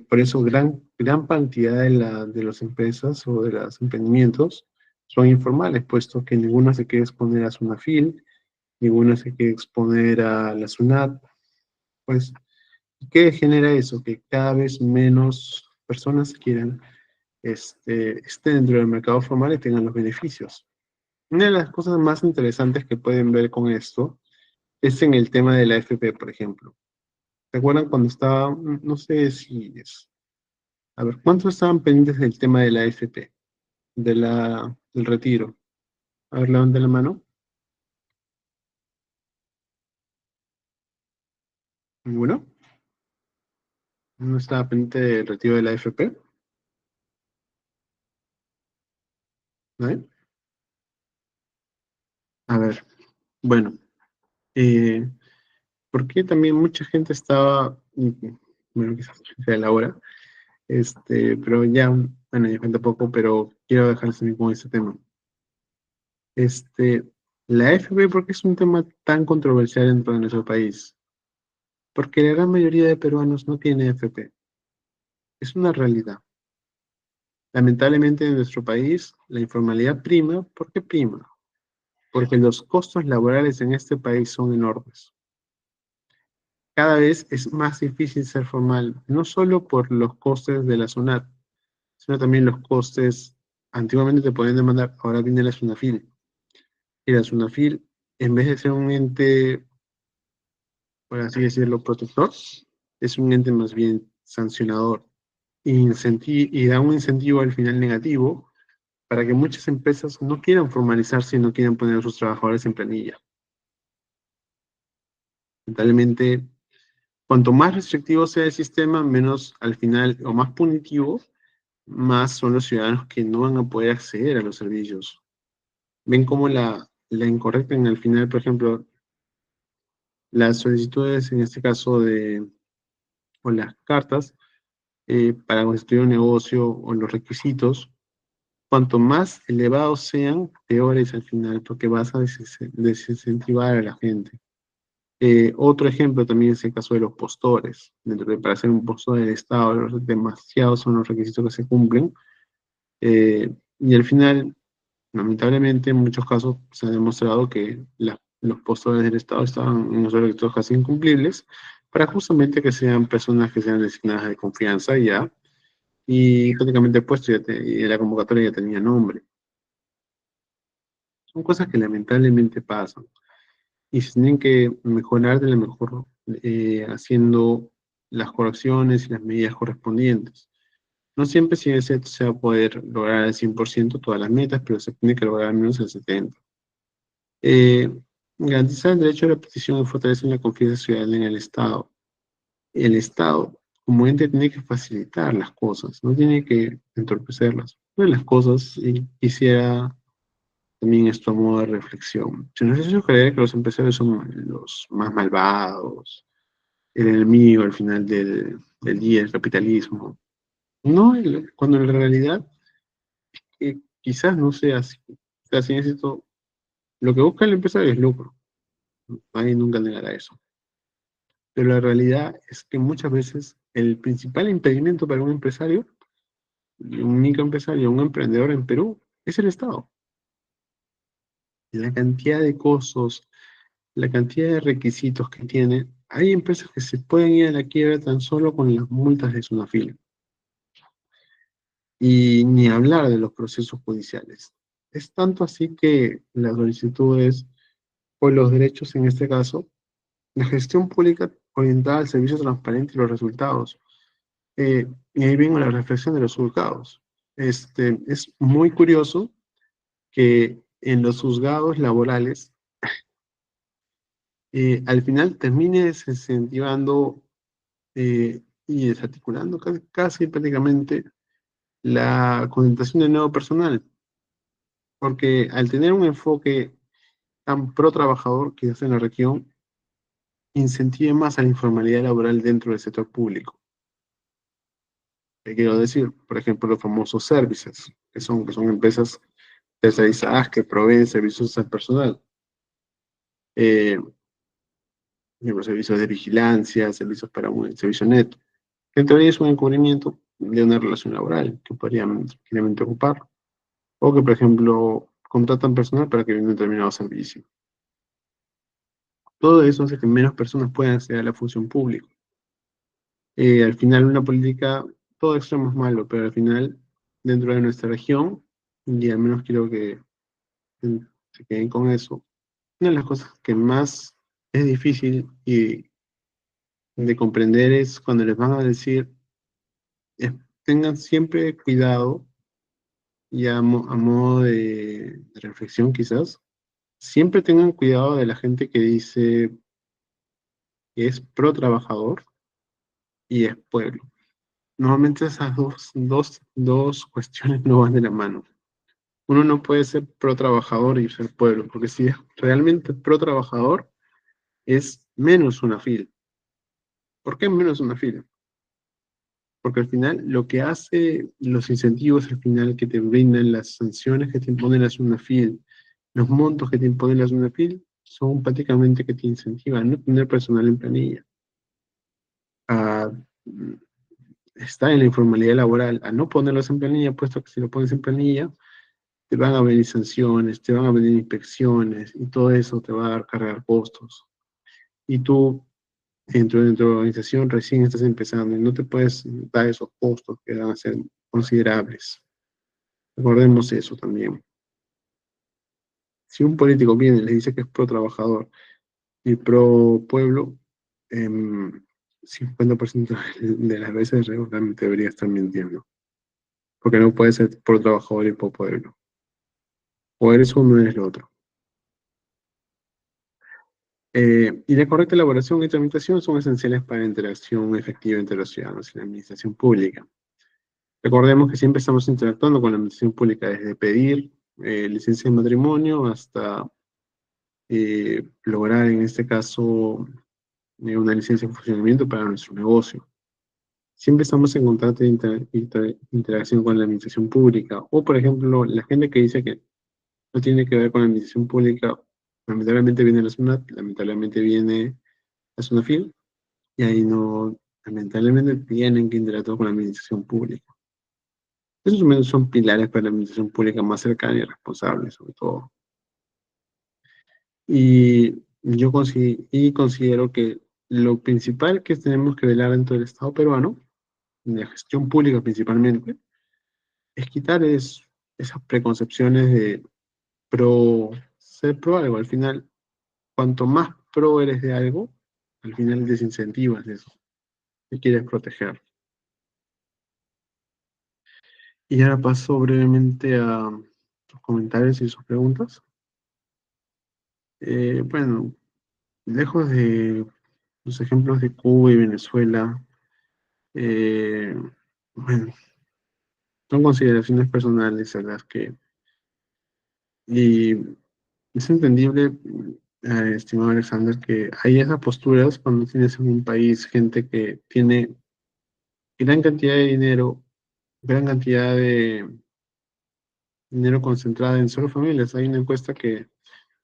Por eso gran cantidad de las empresas o de los emprendimientos son informales, puesto que ninguno se quiere exponer a SUNAFIL, ninguno se quiere exponer a la SUNAT. Pues, ¿qué genera eso? Que cada vez menos personas quieran estén dentro del mercado formal y tengan los beneficios. Una de las cosas más interesantes que pueden ver con esto es en el tema de la AFP, por ejemplo. ¿Se acuerdan cuando estaba, no sé si es, a ver, ¿cuántos estaban pendientes del tema de la AFP, del retiro? A ver, levanten la mano. ¿Ninguno? ¿No estaba pendiente del retiro de la AFP? ¿No? A ver, bueno, eh, ¿por qué también mucha gente estaba, bueno, quizás sea la hora, pero ya, bueno, ya falta poco, pero quiero dejarles también con este tema. Este, la AFP, ¿por qué es un tema tan controversial dentro de nuestro país? Porque la gran mayoría de peruanos no tiene AFP. Es una realidad. Lamentablemente en nuestro país la informalidad prima. ¿Por qué prima? Porque los costos laborales en este país son enormes. Cada vez es más difícil ser formal, no solo por los costes de la SUNAT, sino también los costes, antiguamente te podían demandar, ahora viene la SUNAFIL. Y la SUNAFIL, en vez de ser un ente, por así decirlo, protector, es un ente más bien sancionador y da un incentivo al final negativo para que muchas empresas no quieran formalizarse y no quieran poner a sus trabajadores en planilla. Lamentablemente, cuanto más restrictivo sea el sistema, menos al final, o más punitivo, más son los ciudadanos que no van a poder acceder a los servicios. Ven cómo la incorrecta en al final, por ejemplo, las solicitudes, en este caso o las cartas, para constituir un negocio o los requisitos, cuanto más elevados sean, peor es al final, porque vas a desincentivar a la gente. Otro ejemplo también es el caso de los postores. Para ser un postor del Estado, demasiados son los requisitos que se cumplen. Y al final, lamentablemente, en muchos casos se ha demostrado que los postores del Estado estaban en unos requisitos casi incumplibles para justamente que sean personas que sean designadas de confianza ya. Y prácticamente el puesto y la convocatoria ya tenía nombre. Son cosas que lamentablemente pasan y se tienen que mejorar de la mejor haciendo las correcciones y las medidas correspondientes. No siempre se va a poder lograr al 100% todas las metas, pero se tiene que lograr al menos el 70%. Eh, Garantizar el derecho a la petición y fortalecer la confianza ciudadana en el Estado. El Estado, como ente, tiene que facilitar las cosas, no tiene que entorpecerlas. Una de las cosas, y quisiera también esto a modo de reflexión. Si nos hace creer que los empresarios son los más malvados, el enemigo al final del día, el capitalismo. No, cuando en realidad quizás no sea así. O sea, si necesito, lo que busca el empresario es lucro. Nadie nunca negará eso. Pero la realidad es que muchas veces el principal impedimento para un empresario, un microempresario, un emprendedor en Perú, es el Estado. La cantidad de costos, la cantidad de requisitos que tiene, hay empresas que se pueden ir a la quiebra tan solo con las multas de SUNAFIL. y ni hablar de los procesos judiciales. Es tanto así que las solicitudes o los derechos en este caso, la gestión pública orientada al servicio transparente y los resultados. Y ahí vengo a la reflexión de los juzgados. Es muy curioso que en los juzgados laborales al final termine desincentivando y desarticulando casi prácticamente la contratación de nuevo personal, porque al tener un enfoque tan pro trabajador que hace en la región, incentive más a la informalidad laboral dentro del sector público. ¿Qué quiero decir? Por ejemplo, los famosos services, que son empresas tercerizadas que proveen servicios al personal. Eh, Los servicios de vigilancia, servicios para un servicio neto, que en teoría es un encubrimiento de una relación laboral que podrían tranquilamente ocupar, o que, por ejemplo, contratan personal para que venga un determinado servicio. Todo eso hace que menos personas puedan acceder a la función pública. Al final, una política, todo extremo es malo, pero al final, dentro de nuestra región, y al menos quiero que se queden con eso, una de las cosas que más es difícil y de comprender es cuando les van a decir, eh, tengan siempre cuidado, y a modo de reflexión quizás, siempre tengan cuidado de la gente que dice que es pro trabajador y es pueblo. Normalmente esas dos cuestiones no van de la mano. Uno no puede ser pro trabajador y ser pueblo, porque si es realmente pro trabajador, es menos una fila. ¿Por qué menos una fila? Porque al final lo que hace los incentivos al final que te brindan, las sanciones que te imponen la SUNAFIL, los montos que te imponen la SUNAFIL, son prácticamente que te incentivan a no tener personal en planilla, a estar en la informalidad laboral, a no ponerlos en planilla, puesto que si lo pones en planilla, te van a venir sanciones, te van a venir inspecciones, y todo eso te va a dar cargar costos. Y tú, dentro de la organización, recién estás empezando y no te puedes dar esos costos que van a ser considerables. Recordemos eso también. Si un político viene y le dice que es pro trabajador y pro pueblo, eh, 50% de las veces realmente debería estar mintiendo. Porque no puede ser pro trabajador y pro pueblo. O eres uno o eres lo otro. Y la correcta elaboración y tramitación son esenciales para la interacción efectiva entre los ciudadanos y la administración pública. Recordemos que siempre estamos interactuando con la administración pública, desde pedir licencia de matrimonio hasta lograr, en este caso, una licencia de funcionamiento para nuestro negocio. Siempre estamos en constante interacción con la administración pública. O, por ejemplo, la gente que dice que no tiene que ver con la administración pública, lamentablemente viene la SUNAT, lamentablemente viene la SUNAFIL, y ahí no, lamentablemente tienen que interactuar con la administración pública. Esos menos son pilares para la administración pública más cercana y responsable, sobre todo. Y considero que lo principal que tenemos que velar dentro del Estado peruano, de la gestión pública principalmente, es quitar esas preconcepciones de ser pro algo. Al final, cuanto más pro eres de algo, al final desincentivas eso que quieres proteger. Y ahora paso brevemente a sus comentarios y sus preguntas. Bueno, lejos de los ejemplos de Cuba y Venezuela, eh, bueno, son consideraciones personales a las que, y es entendible, estimado Alexander, que hay esas posturas cuando tienes en un país gente que tiene gran cantidad de dinero, gran cantidad de dinero concentrado en solo familias. Hay una encuesta que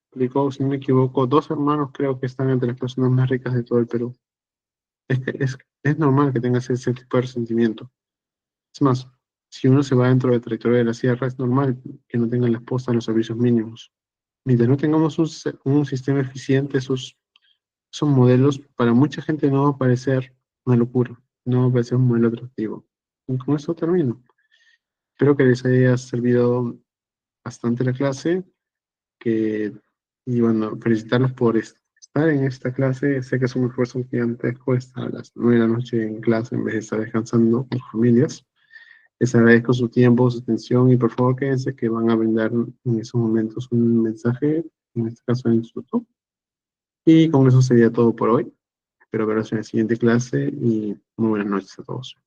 publicó, si no me equivoco, 2 hermanos creo que están entre las personas más ricas de todo el Perú. Es normal que tengas ese tipo de resentimiento. Es más, si uno se va dentro del territorio de la sierra, es normal que no tengan las postas en los servicios mínimos. Mientras no tengamos un sistema eficiente, esos modelos para mucha gente no va a parecer una locura, no va a parecer un modelo atractivo. Y con eso termino. Espero que les haya servido bastante la clase, y bueno, felicitarlos por estar en esta clase. Sé que es un esfuerzo gigantesco estar a las 9 de la noche en clase en vez de estar descansando con sus familias. Les agradezco su tiempo, su atención y por favor quédense que van a brindar en esos momentos un mensaje, en este caso en el instituto. Y con eso sería todo por hoy. Espero veros en la siguiente clase y muy buenas noches a todos.